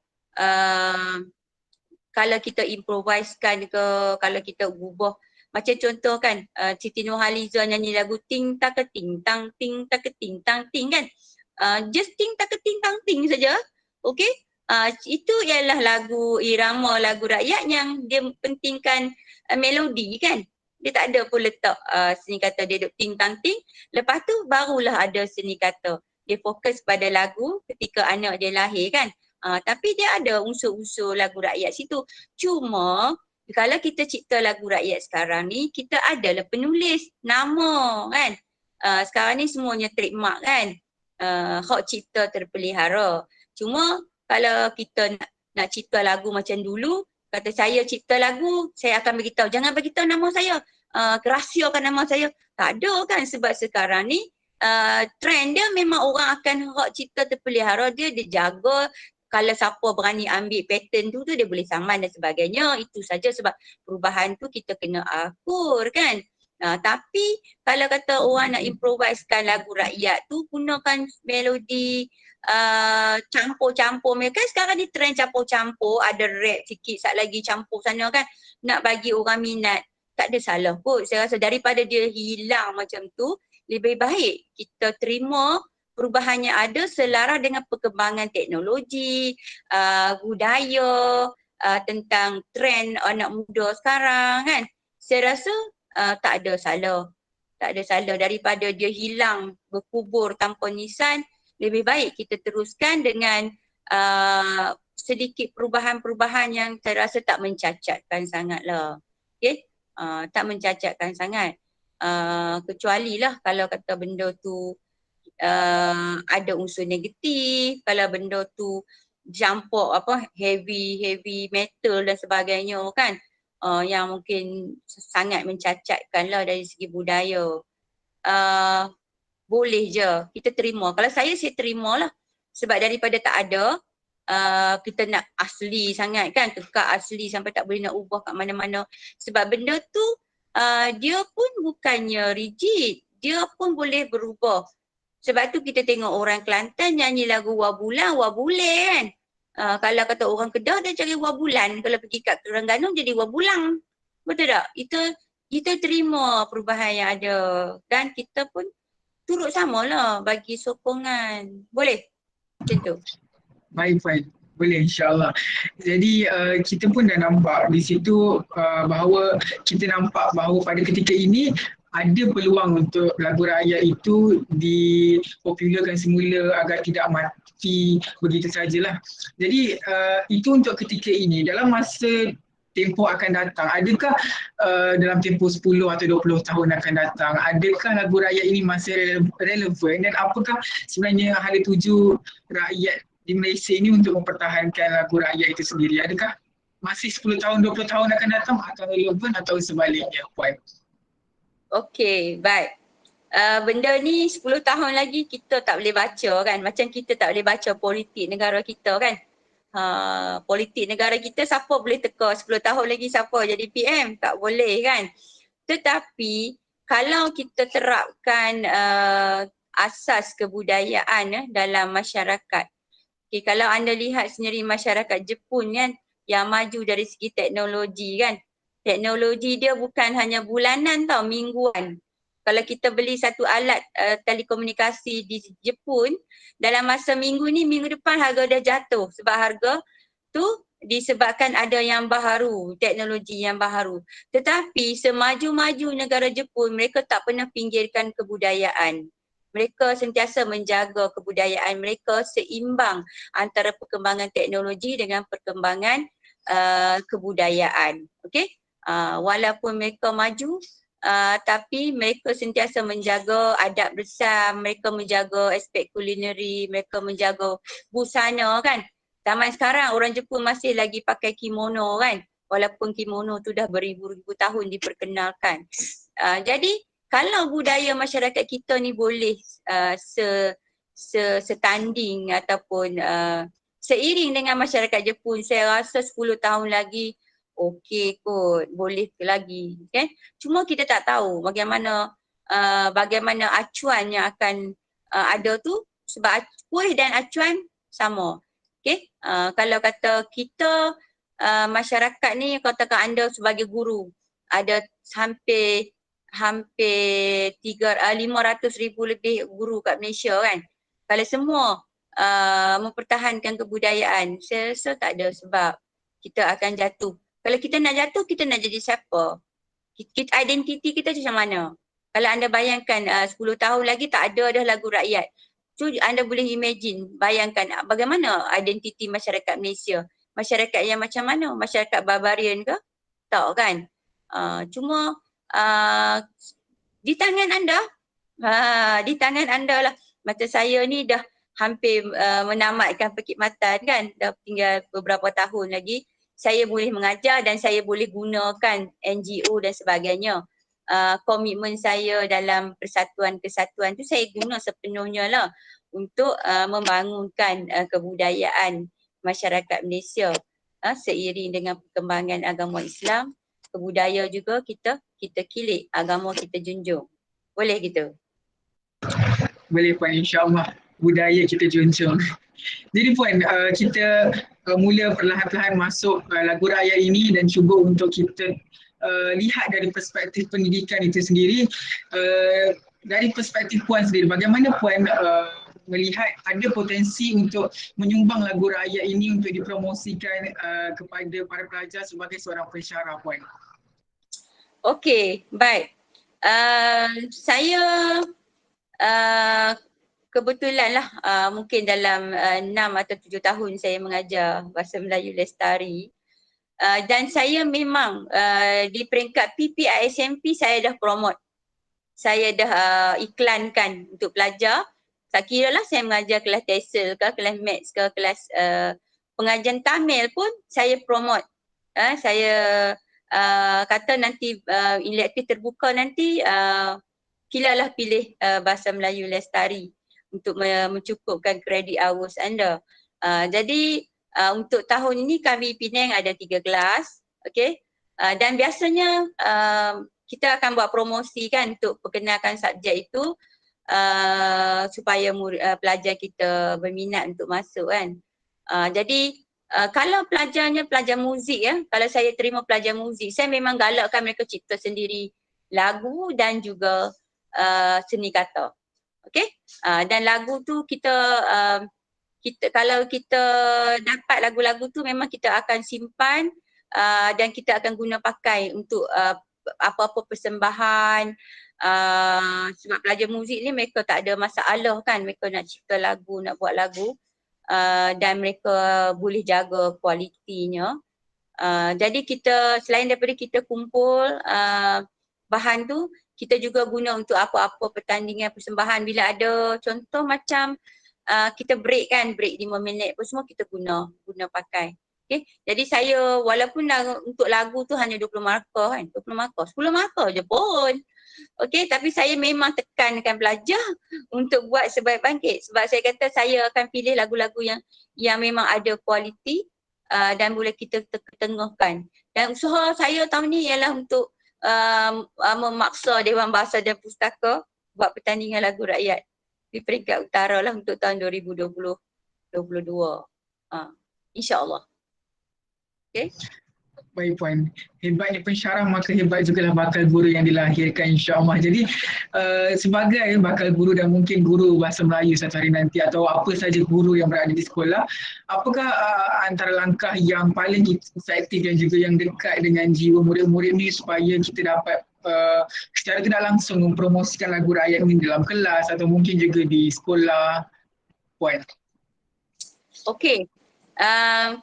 Kalau kita improvisekan ke, kalau kita ubah. Macam contoh kan, Siti Nurhaliza nyanyi lagu ting tak ting tang ting tak ting tang ting kan. Just ting tak ting tang ting saja. Okey? Itu ialah lagu irama lagu rakyat yang dia pentingkan melodi kan. Dia tak ada pun letak seni kata dia duk ting tang ting. Lepas tu barulah ada seni kata. Dia fokus pada lagu ketika anak dia lahir kan. Tapi dia ada unsur-unsur lagu rakyat situ. Cuma kalau kita cipta lagu rakyat sekarang ni, kita adalah penulis nama kan. Sekarang ni semuanya trademark kan. Hak cipta terpelihara. Cuma kalau kita nak cipta lagu macam dulu, kata saya cipta lagu, saya akan beritahu, jangan beritahu nama saya, rahsiakan nama saya. Tak ada kan, sebab sekarang ni trend dia memang orang akan hak cipta terpelihara dia jaga. Kalau siapa berani ambil pattern tu dia boleh saman dan sebagainya. Itu saja sebab perubahan tu kita kena akur kan. Tapi kalau kata orang nak improvisekan lagu rakyat tu, gunakan melodi campur-campur. Mereka sekarang ni trend campur-campur, ada rap sikit, sat lagi campur sana kan. Nak bagi orang minat, tak ada salah kot. Saya rasa daripada dia hilang macam tu, lebih baik kita terima perubahan yang ada selaras dengan perkembangan teknologi, budaya, tentang trend anak muda sekarang kan. Saya rasa tak ada salah. Tak ada salah daripada dia hilang berkubur tanpa nisan. Lebih baik kita teruskan dengan sedikit perubahan-perubahan yang saya rasa tak mencacatkan sangat lah. Okay? Tak mencacatkan sangat. Kecuali lah kalau kata benda tu ada unsur negatif, kalau benda tu campur heavy metal dan sebagainya kan, yang mungkin sangat mencacatkan lah dari segi budaya. Boleh je kita terima. Kalau saya terima lah, sebab daripada tak ada, kita nak asli sangat kan, kekal asli sampai tak boleh nak ubah kat mana-mana. Sebab benda tu dia pun bukannya rigid, dia pun boleh berubah. Sebab tu kita tengok orang Kelantan nyanyi lagu Wabulan, Wabule kan. Kalau kata orang Kedah dia cari Wabulan, kalau pergi kat Terengganu jadi Wabulang. Betul tak? Kita terima perubahan yang ada dan kita pun turut samalah bagi sokongan. Boleh? Macam tu. Baik, boleh insyaAllah. Jadi kita pun dah nampak di situ bahawa kita nampak bahawa pada ketika ini ada peluang untuk lagu rakyat itu dipopularkan semula agar tidak mati begitu sajalah. Jadi itu untuk ketika ini. Dalam masa tempoh akan datang, adakah dalam tempoh 10 atau 20 tahun akan datang, adakah lagu rakyat ini masih relevan dan apakah sebenarnya hala tuju rakyat di Malaysia ini untuk mempertahankan lagu rakyat itu sendiri? Adakah? masih 10 tahun, 20 tahun akan datang akan relevan atau sebaliknya Puan? Okey, baik. Benda ni 10 tahun lagi kita tak boleh baca kan. Macam kita tak boleh baca politik negara kita kan. Politik negara kita siapa boleh teka 10 tahun lagi siapa jadi PM? Tak boleh kan. Tetapi kalau kita terapkan asas kebudayaan dalam masyarakat. Okay, kalau anda lihat sendiri masyarakat Jepun kan yang maju dari segi teknologi kan. Teknologi dia bukan hanya bulanan tau, mingguan. Kalau kita beli satu alat telekomunikasi di Jepun, dalam masa minggu ni, minggu depan harga dah jatuh. Sebab harga tu disebabkan ada yang baharu, teknologi yang baharu. Tetapi semaju-maju negara Jepun, mereka tak pernah pinggirkan kebudayaan. Mereka sentiasa menjaga kebudayaan mereka seimbang antara perkembangan teknologi dengan perkembangan kebudayaan. Okey? Walaupun mereka maju, tapi mereka sentiasa menjaga adab bersam, mereka menjaga aspek kulineri, mereka menjaga busana kan. Zaman sekarang orang Jepun masih lagi pakai kimono kan. Walaupun kimono tu dah beribu-ribu tahun diperkenalkan. Jadi kalau budaya masyarakat kita ni boleh setanding ataupun seiring dengan masyarakat Jepun, saya rasa 10 tahun lagi okey kot, boleh lagi kan. Cuma kita tak tahu bagaimana acuan yang akan ada tu, sebab kuih dan acuan sama. Okey, kalau kata kita masyarakat ni, katakan anda sebagai guru, ada hampir 500,000 lebih guru kat Malaysia kan. Kalau semua mempertahankan kebudayaan, saya rasa tak ada sebab kita akan jatuh. Kalau kita nak jatuh, kita nak jadi siapa? Identiti kita macam mana? Kalau anda bayangkan 10 tahun lagi tak ada dah lagu rakyat. So anda boleh imagine, bayangkan bagaimana identiti masyarakat Malaysia. Masyarakat yang macam mana? Masyarakat barbarian ke? Tak kan? Cuma di tangan anda, di tangan anda lah. Macam saya ni dah hampir menamatkan perkhidmatan kan, dah tinggal beberapa tahun lagi. Saya boleh mengajar dan saya boleh gunakan NGO dan sebagainya. Komitmen saya dalam persatuan kesatuan tu saya guna sepenuhnya lah untuk membangunkan kebudayaan masyarakat Malaysia seiring dengan perkembangan agama Islam. Kebudaya juga kita kilik, agama kita junjung. Boleh gitu? Boleh Puan, insyaAllah budaya kita junjung. Jadi Puan, kita mula perlahan-lahan masuk lagu rakyat ini dan cuba untuk kita lihat dari perspektif pendidikan itu sendiri. Dari perspektif Puan sendiri, bagaimana Puan melihat ada potensi untuk menyumbang lagu rakyat ini untuk dipromosikan kepada para pelajar sebagai seorang pensyarah Puan? Okey, baik. Saya kebetulan lah mungkin dalam 6 atau 7 tahun saya mengajar Bahasa Melayu Lestari. Dan saya memang di peringkat PPISMP saya dah promote. Saya dah iklankan untuk pelajar. Tak kira lah saya mengajar kelas TESOL ke, kelas Maths ke, kelas pengajian Tamil pun saya promote. Saya kata nanti elektif terbuka nanti silalah pilih Bahasa Melayu Lestari untuk mencukupkan kredit hours anda. Jadi untuk tahun ini kami Penang ada 3 kelas, okey. Dan biasanya kita akan buat promosi kan untuk perkenalkan subjek itu supaya pelajar kita berminat untuk masuk kan. Jadi kalau pelajarnya pelajar muzik ya, kalau saya terima pelajar muzik, saya memang galakkan mereka cipta sendiri lagu dan juga seni kata. Okey? Dan lagu tu kita kalau kita dapat lagu-lagu tu memang kita akan simpan dan kita akan guna pakai untuk apa-apa persembahan. Sebab pelajar muzik ni mereka tak ada masalah kan, mereka nak cipta lagu, nak buat lagu dan mereka boleh jaga kualitinya. Jadi kita selain daripada kita kumpul bahan tu, kita juga guna untuk apa-apa pertandingan persembahan. Bila ada contoh macam kita break 5 minit pun semua kita guna pakai. Okay, jadi saya walaupun untuk lagu tu hanya 20 markah kan, 20 markah, 10 markah je pun. Okay, tapi saya memang tekankan pelajar untuk buat sebaik bangkit. Sebab saya kata saya akan pilih lagu-lagu yang memang ada kualiti dan boleh kita ketengahkan. Dan usaha saya tahun ni ialah untuk memaksa Dewan Bahasa dan Pustaka buat pertandingan lagu rakyat di peringkat utara lah untuk tahun 2020-22. InsyaAllah. Okay. Baik Puan, hebatnya pensyarah maka hebat jugalah bakal guru yang dilahirkan insyaAllah. Jadi sebagai bakal guru dan mungkin guru bahasa Melayu satu hari nanti atau apa saja guru yang berada di sekolah, apakah antara langkah yang paling efektif dan juga yang dekat dengan jiwa murid-murid ni supaya kita dapat secara tidak langsung mempromosikan lagu rakyat ini dalam kelas atau mungkin juga di sekolah, Puan? Okey.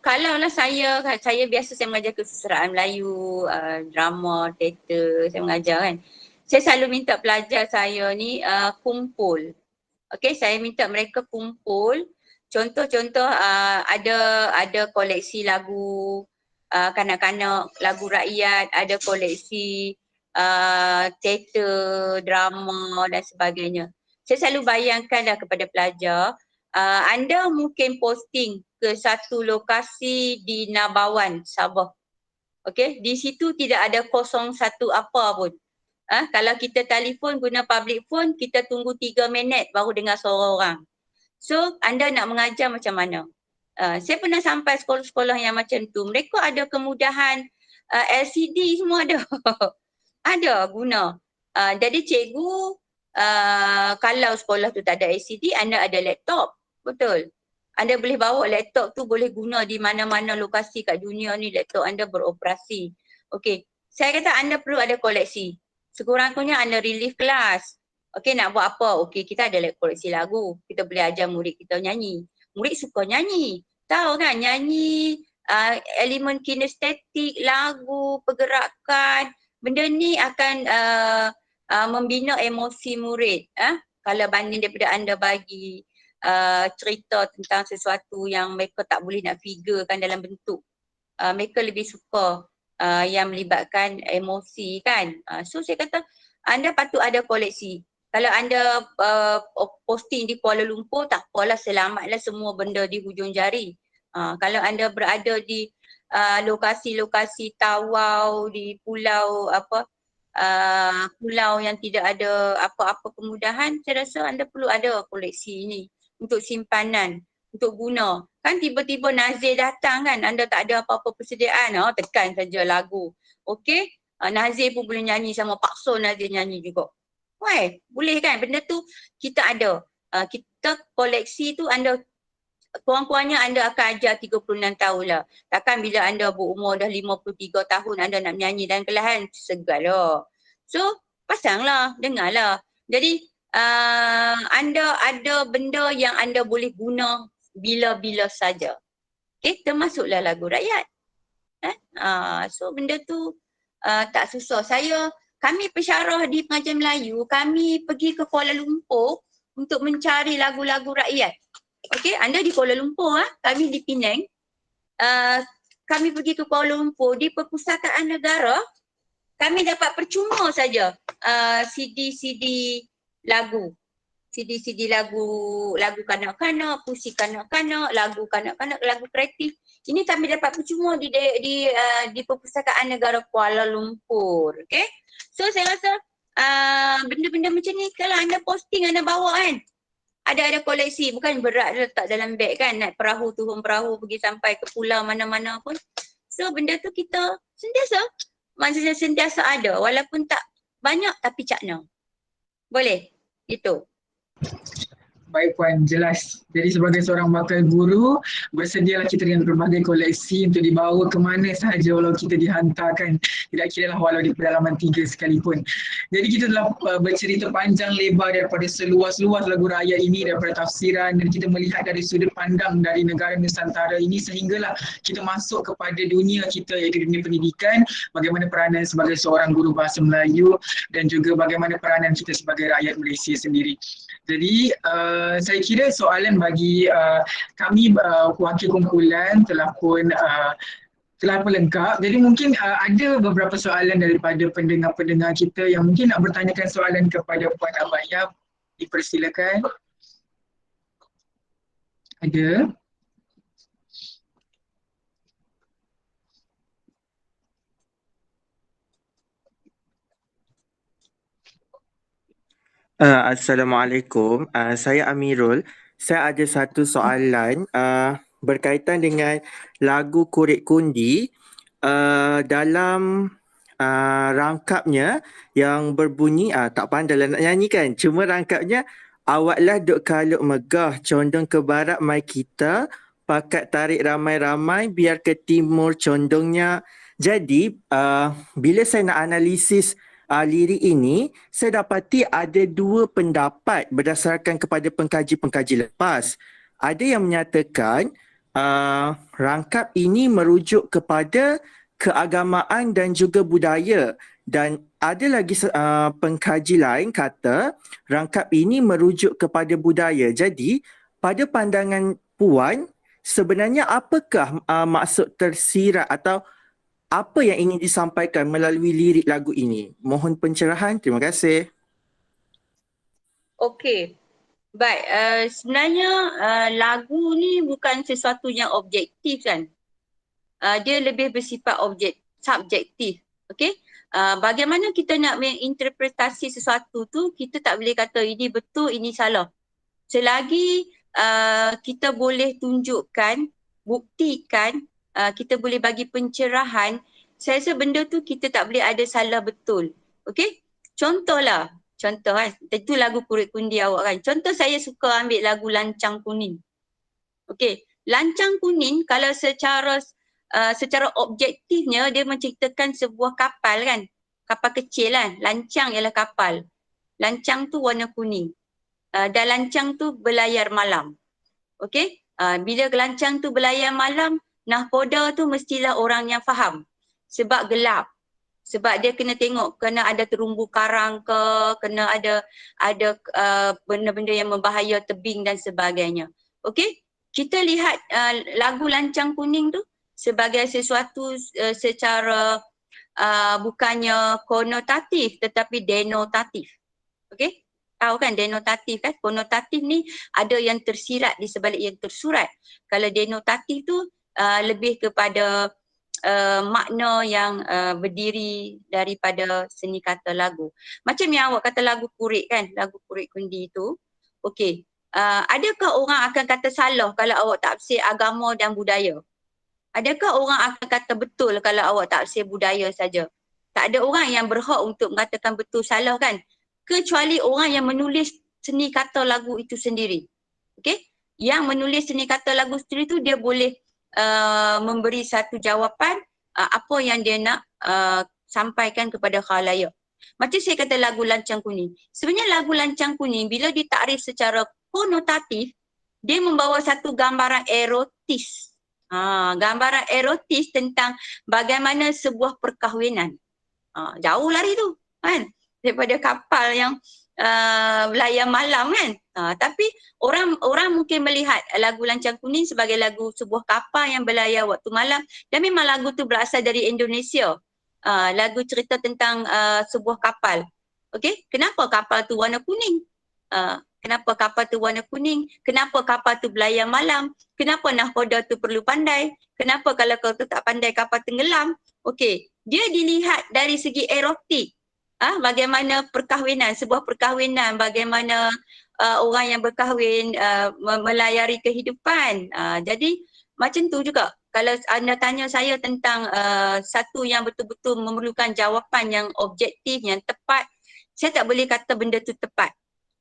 Kalaulah saya biasa saya mengajar kesusahaan Melayu, drama, teater, saya mengajar kan. Saya selalu minta pelajar saya ni kumpul. Okey, saya minta mereka kumpul. Contoh-contoh ada koleksi lagu kanak-kanak, lagu rakyat, ada koleksi teater, drama dan sebagainya. Saya selalu bayangkanlah kepada pelajar, anda mungkin posting ke satu lokasi di Nabawan, Sabah. Okey, di situ tidak ada 01 apa pun. Kalau kita telefon guna public phone, kita tunggu 3 minit baru dengar suara orang. So, anda nak mengajar macam mana? Saya pernah sampai sekolah-sekolah yang macam tu. Mereka ada kemudahan LCD semua ada. Ada guna. Jadi cikgu, kalau sekolah tu tak ada LCD, anda ada laptop. Betul. Anda boleh bawa laptop tu, boleh guna di mana-mana lokasi kat dunia ni, laptop anda beroperasi. Okey, saya kata anda perlu ada koleksi. Sekurang-kurangnya anda relief kelas. Okey, nak buat apa? Okey, kita ada koleksi lagu. Kita boleh ajar murid kita nyanyi. Murid suka nyanyi. Tahu kan, nyanyi, elemen kinestetik, lagu, pergerakan. Benda ni akan membina emosi murid. Kalau banding daripada anda bagi cerita tentang sesuatu yang mereka tak boleh nak figurekan dalam bentuk. Mereka lebih suka yang melibatkan emosi kan. So saya kata anda patut ada koleksi. Kalau anda posting di Kuala Lumpur, tak apalah, selamatlah semua benda di hujung jari. Kalau anda berada di lokasi-lokasi tawau, di pulau pulau yang tidak ada apa-apa kemudahan, saya rasa anda perlu ada koleksi ini untuk simpanan, untuk guna. Kan tiba-tiba Nazir datang kan, anda tak ada apa-apa persediaan, tekan saja lagu. Okey, Nazir pun boleh nyanyi sama, paksa Nazir nyanyi juga. Why? Boleh kan? Benda tu kita ada. Kita koleksi tu anda, kurang-kurangnya anda akan ajar 36 tahun lah. Takkan bila anda berumur dah 53 tahun anda nak menyanyi dalam kelas, segar lah. So, pasanglah, dengarlah. Jadi, anda ada benda yang anda boleh guna bila-bila saja. Okay, termasuklah lagu rakyat. So benda tu tak susah. Kami pensyarah di pengajian Melayu, kami pergi ke Kuala Lumpur untuk mencari lagu-lagu rakyat. Okay, anda di Kuala Lumpur, kami di Penang. Kami pergi ke Kuala Lumpur, di Perpustakaan Negara, kami dapat percuma saja CD-CD lagu. CD-CD lagu kanak-kanak, puisi kanak-kanak, lagu kanak-kanak, lagu kreatif. Ini kami dapat percuma di Perpustakaan Negara Kuala Lumpur. Okay? So saya rasa benda-benda macam ni kalau anda posting, anda bawa kan. Ada koleksi, bukan berat letak dalam beg kan, naik perahu, turun perahu, pergi sampai ke pulau mana-mana pun. So benda tu kita sentiasa ada, walaupun tak banyak tapi cakna. Boleh? Itu. Baik Puan, jelas. Jadi sebagai seorang bakal guru, bersedialah kita dengan berbagai koleksi untuk dibawa ke mana sahaja walau kita dihantarkan. Tidak kira lah walau di pedalaman 3 sekalipun. Jadi kita telah bercerita panjang lebar daripada seluas-luas lagu rakyat ini, daripada tafsiran, dan kita melihat dari sudut pandang dari negara Nusantara ini sehinggalah kita masuk kepada dunia kita, iaitu dunia pendidikan, bagaimana peranan sebagai seorang guru bahasa Melayu dan juga bagaimana peranan kita sebagai rakyat Malaysia sendiri. Jadi saya kira soalan bagi kami wakil kumpulan telah pun lengkap. Jadi mungkin ada beberapa soalan daripada pendengar-pendengar kita yang mungkin nak bertanyakan soalan kepada Puan Abaya. Dipersilakan. Ada? Assalamualaikum. Saya Amirul. Saya ada satu soalan berkaitan dengan lagu Kurik Kundi dalam rangkapnya yang berbunyi tak pandai lah nak nyanyi kan. Cuma rangkapnya awaklah duk kaluk megah condong ke barat mai kita pakat tarik ramai-ramai biar ke timur condongnya. Jadi bila saya nak analisis lirik ini, saya dapati ada dua pendapat berdasarkan kepada pengkaji-pengkaji lepas. Ada yang menyatakan rangkap ini merujuk kepada keagamaan dan juga budaya, dan ada lagi pengkaji lain kata rangkap ini merujuk kepada budaya. Jadi pada pandangan Puan, sebenarnya apakah maksud tersirat atau apa yang ingin disampaikan melalui lirik lagu ini? Mohon pencerahan. Terima kasih. Okey. Baik, sebenarnya lagu ni bukan sesuatu yang objektif kan. Dia lebih bersifat subjektif. Okey. Bagaimana kita nak menginterpretasi sesuatu tu, kita tak boleh kata ini betul, ini salah. Selagi kita boleh tunjukkan, buktikan, kita boleh bagi pencerahan, saya rasa benda tu kita tak boleh ada salah betul. Okey? Contoh kan, tentu lagu Kurik Kundi awak kan. Contoh saya suka ambil lagu Lancang Kuning. Okey, Lancang Kuning kalau secara objektifnya dia menceritakan sebuah kapal kan. Kapal kecil kan, lancang ialah kapal. Lancang tu warna kuning. Dan lancang tu berlayar malam. Okey? Bila lancang tu berlayar malam, nahkoda tu mestilah orang yang faham. Sebab gelap. Sebab dia kena tengok, kena ada terumbu karang ke, kena ada benda-benda yang membahaya tebing dan sebagainya. Okey? Kita lihat lagu Lancang Kuning tu sebagai sesuatu secara bukannya konotatif tetapi denotatif. Okey? Tahu kan denotatif kan? Konotatif ni ada yang tersirat di sebalik yang tersurat. Kalau denotatif tu lebih kepada makna yang berdiri daripada seni kata lagu. Macam yang awak kata lagu Kurik kan, lagu Kurik Kundi tu. Okey, adakah orang akan kata salah kalau awak tafsir agama dan budaya? Adakah orang akan kata betul kalau awak tafsir budaya saja? Tak ada orang yang berhak untuk mengatakan betul salah kan? Kecuali orang yang menulis seni kata lagu itu sendiri. Okey? Yang menulis seni kata lagu sendiri tu dia boleh memberi satu jawapan apa yang dia nak sampaikan kepada khalayak. Macam saya kata lagu Lancang Kuning. Sebenarnya lagu Lancang Kuning bila ditakrif secara konotatif, dia membawa satu gambaran erotis. Gambaran erotis tentang bagaimana sebuah perkahwinan. Jauh lari tu kan, daripada kapal yang belayar malam kan. Tapi orang mungkin melihat lagu Lancang Kuning sebagai lagu sebuah kapal yang berlayar waktu malam, dan memang lagu tu berasal dari Indonesia. Lagu cerita tentang sebuah kapal. Okey, kenapa kapal tu warna kuning? Kenapa kapal tu warna kuning? Kenapa kapal tu berlayar malam? Kenapa nahkoda tu perlu pandai? Kenapa kalau kau tu tak pandai kapal tenggelam? Okey, dia dilihat dari segi erotik. Bagaimana perkahwinan, sebuah perkahwinan, bagaimana orang yang berkahwin melayari kehidupan. Jadi macam tu juga. Kalau anda tanya saya tentang satu yang betul-betul memerlukan jawapan yang objektif, yang tepat, saya tak boleh kata benda tu tepat.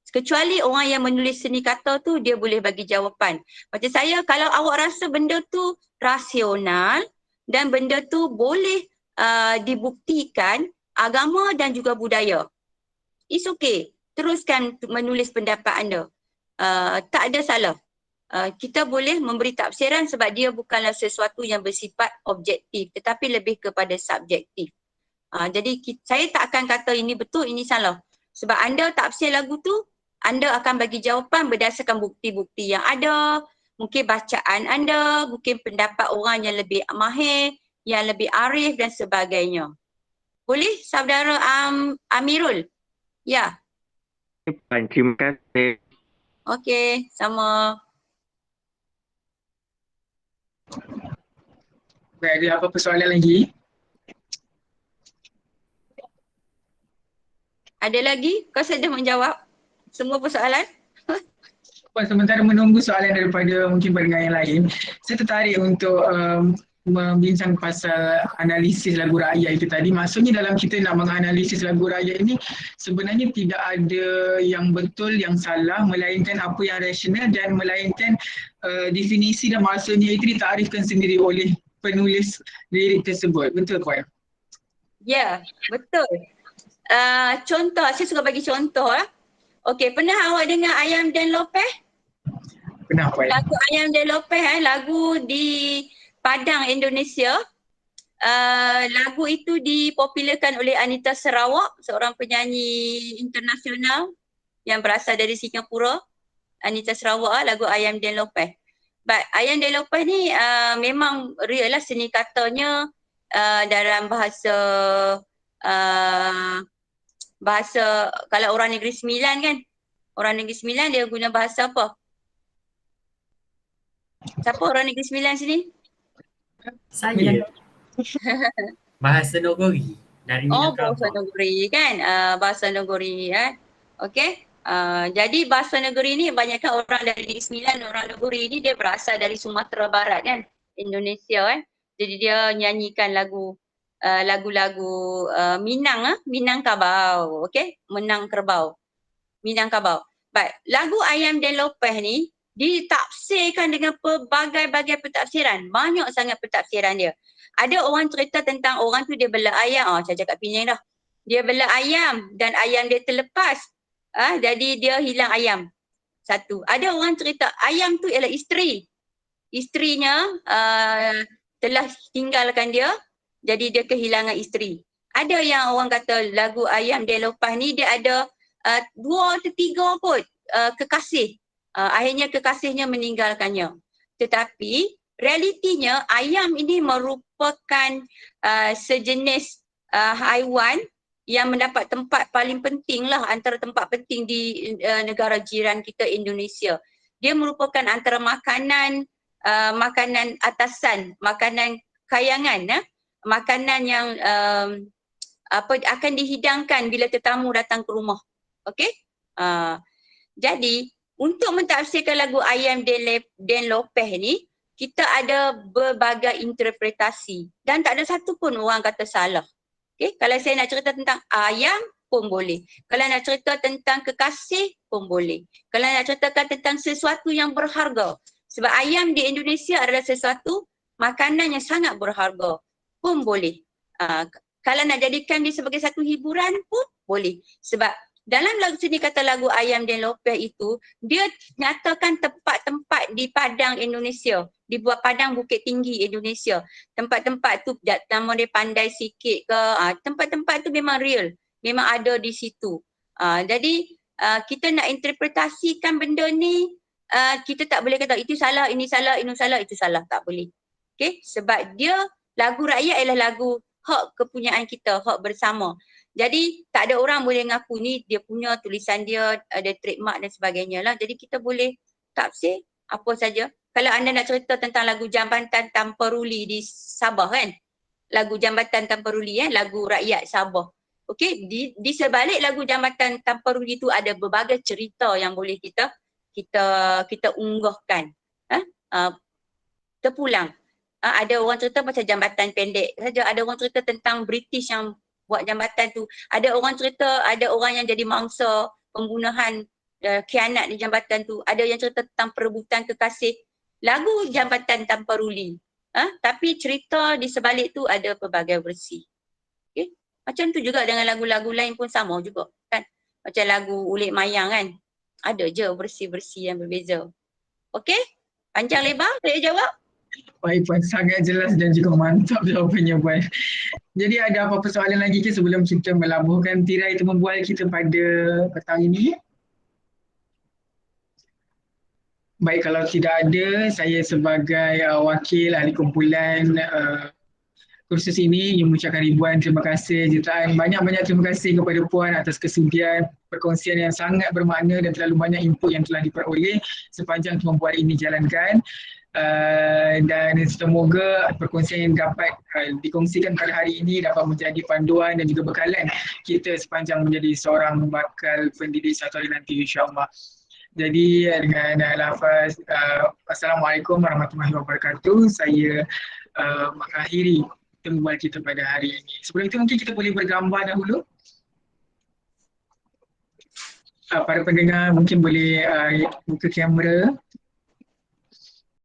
Kecuali orang yang menulis seni kata tu dia boleh bagi jawapan. Macam saya, kalau awak rasa benda tu rasional dan benda tu boleh dibuktikan agama dan juga budaya, it's okay. Teruskan menulis pendapat anda. Tak ada salah. Kita boleh memberi tafsiran sebab dia bukanlah sesuatu yang bersifat objektif tetapi lebih kepada subjektif. Jadi saya tak akan kata ini betul, ini salah. Sebab anda tafsir lagu tu, anda akan bagi jawapan berdasarkan bukti-bukti yang ada, mungkin bacaan anda, mungkin pendapat orang yang lebih mahir, yang lebih arif dan sebagainya. Boleh saudara Amirul? Ya. Puan, terima kasih. Okey, sama. Baik, ada apa persoalan lagi? Ada lagi? Kau sudah menjawab semua persoalan? Puan, sementara menunggu soalan daripada mungkin pendengar yang lain, saya tertarik untuk membincang pasal analisis lagu rakyat itu tadi. Maksudnya dalam kita nak menganalisis lagu rakyat ini sebenarnya tidak ada yang betul, yang salah, melainkan apa yang rasional dan melainkan definisi dan maksudnya itu ditarifkan sendiri oleh penulis lirik tersebut. Betul Puan? Ya, betul. Contoh, saya suka bagi contoh lah. Okey, pernah awak dengar Ayam dan Lopeh? Pernah Puan? Lagu Ayam dan Lopeh, lagu di Padang, Indonesia. Lagu itu dipopularkan oleh Anita Sarawak, seorang penyanyi internasional yang berasal dari Singapura. Anita Sarawak, lagu Ayam dan Lopeh. But Ayam dan Lopeh ni memang real lah seni katanya dalam bahasa bahasa kalau orang Negeri Sembilan kan. Orang Negeri Sembilan dia guna bahasa apa? Siapa orang Negeri Sembilan sini? Saya. Bahasa Nogori dari Oh, Minangkabau. bahasa Nogori kan? Bahasa Nogori Okey. Jadi bahasa negeri ni banyakkan orang dari Negeri Sembilan, orang Nogori ni dia berasal dari Sumatera Barat kan, Indonesia kan. Jadi dia nyanyikan lagu-lagu Minangkabau, okey? Minangkabau. Baik, lagu Ayam dan Lopeh ni ditafsirkan dengan pelbagai-bagai pentafsiran. Banyak sangat pentafsiran dia. Ada orang cerita tentang orang tu dia bela ayam. Saya cakap Penang dah. Dia bela ayam dan ayam dia terlepas. Jadi dia hilang ayam. Satu. Ada orang cerita ayam tu ialah isteri. Isterinya telah tinggalkan dia. Jadi dia kehilangan isteri. Ada yang orang kata lagu Ayam dan Lopeh ni dia ada 2 atau 3 kot kekasih. Akhirnya kekasihnya meninggalkannya. Tetapi realitinya ayam ini merupakan sejenis haiwan yang mendapat tempat paling penting lah antara tempat penting di negara jiran kita Indonesia. Dia merupakan antara makanan atasan, makanan kayangan, makanan yang akan dihidangkan bila tetamu datang ke rumah. Okey? Jadi untuk mentafsirkan lagu Ayam dan Lopeh ni, kita ada berbagai interpretasi dan tak ada satu pun orang kata salah. Okay? Kalau saya nak cerita tentang ayam pun boleh. Kalau nak cerita tentang kekasih pun boleh. Kalau nak ceritakan tentang sesuatu yang berharga. Sebab ayam di Indonesia adalah sesuatu makanan yang sangat berharga pun boleh. Kalau nak jadikan dia sebagai satu hiburan pun boleh. Sebab dalam lagu sini kata lagu Ayam dan Lopeh itu, dia nyatakan tempat-tempat di Padang Indonesia, di buat Padang Bukit Tinggi Indonesia. Tempat-tempat tu nama dia pandai sikit ke, tempat-tempat tu memang real, memang ada di situ. Jadi kita nak interpretasikan benda ni, kita tak boleh kata itu salah, ini salah, itu salah, tak boleh. Okay? Sebab dia lagu rakyat ialah lagu hak kepunyaan kita, hak bersama. Jadi tak ada orang boleh ngaku ni dia punya, tulisan dia, ada trademark dan sebagainya lah. Jadi kita boleh tafsir apa saja. Kalau anda nak cerita tentang lagu Jambatan Tanpa Ruli di Sabah kan, lagu Jambatan Tanpa Ruli lagu rakyat Sabah. Okey, di sebalik lagu Jambatan Tanpa Ruli tu ada berbagai cerita yang boleh kita unggahkan. Terpulang. Ada orang cerita pasal jambatan pendek saja, ada orang cerita tentang British yang buat jambatan tu, ada orang cerita ada orang yang jadi mangsa pembunuhan, khianat di jambatan tu, ada yang cerita tentang perebutan kekasih. Lagu Jambatan Tanpa Ruli, tapi cerita di sebalik tu ada pelbagai versi. Okay? Macam tu juga dengan lagu-lagu lain pun sama juga kan, macam lagu Ulik Mayang kan, ada je versi-versi yang berbeza. Okey, panjang lebar saya jawab. Baik Puan, sangat jelas dan juga mantap jawapannya Puan. Jadi ada apa persoalan lagi ke sebelum kita melabuhkan tirai temu bual kita pada petang ini? Baik, kalau tidak ada, saya sebagai wakil ahli kumpulan kursus ini ingin mengucapkan ribuan terima kasih jutaan. Banyak-banyak terima kasih kepada Puan atas kesudian perkongsian yang sangat bermakna dan terlalu banyak input yang telah diperoleh sepanjang membuat ini jalankan. Dan semoga perkongsian yang dapat dikongsikan pada hari ini dapat menjadi panduan dan juga bekalan kita sepanjang menjadi seorang bakal pendidik satu hari nanti, insyaAllah. Jadi dengan lafaz Assalamualaikum warahmatullahi wabarakatuh, saya mengakhiri pertemuan kita pada hari ini. Sebelum itu mungkin kita boleh bergambar dahulu. Para pendengar mungkin boleh buka kamera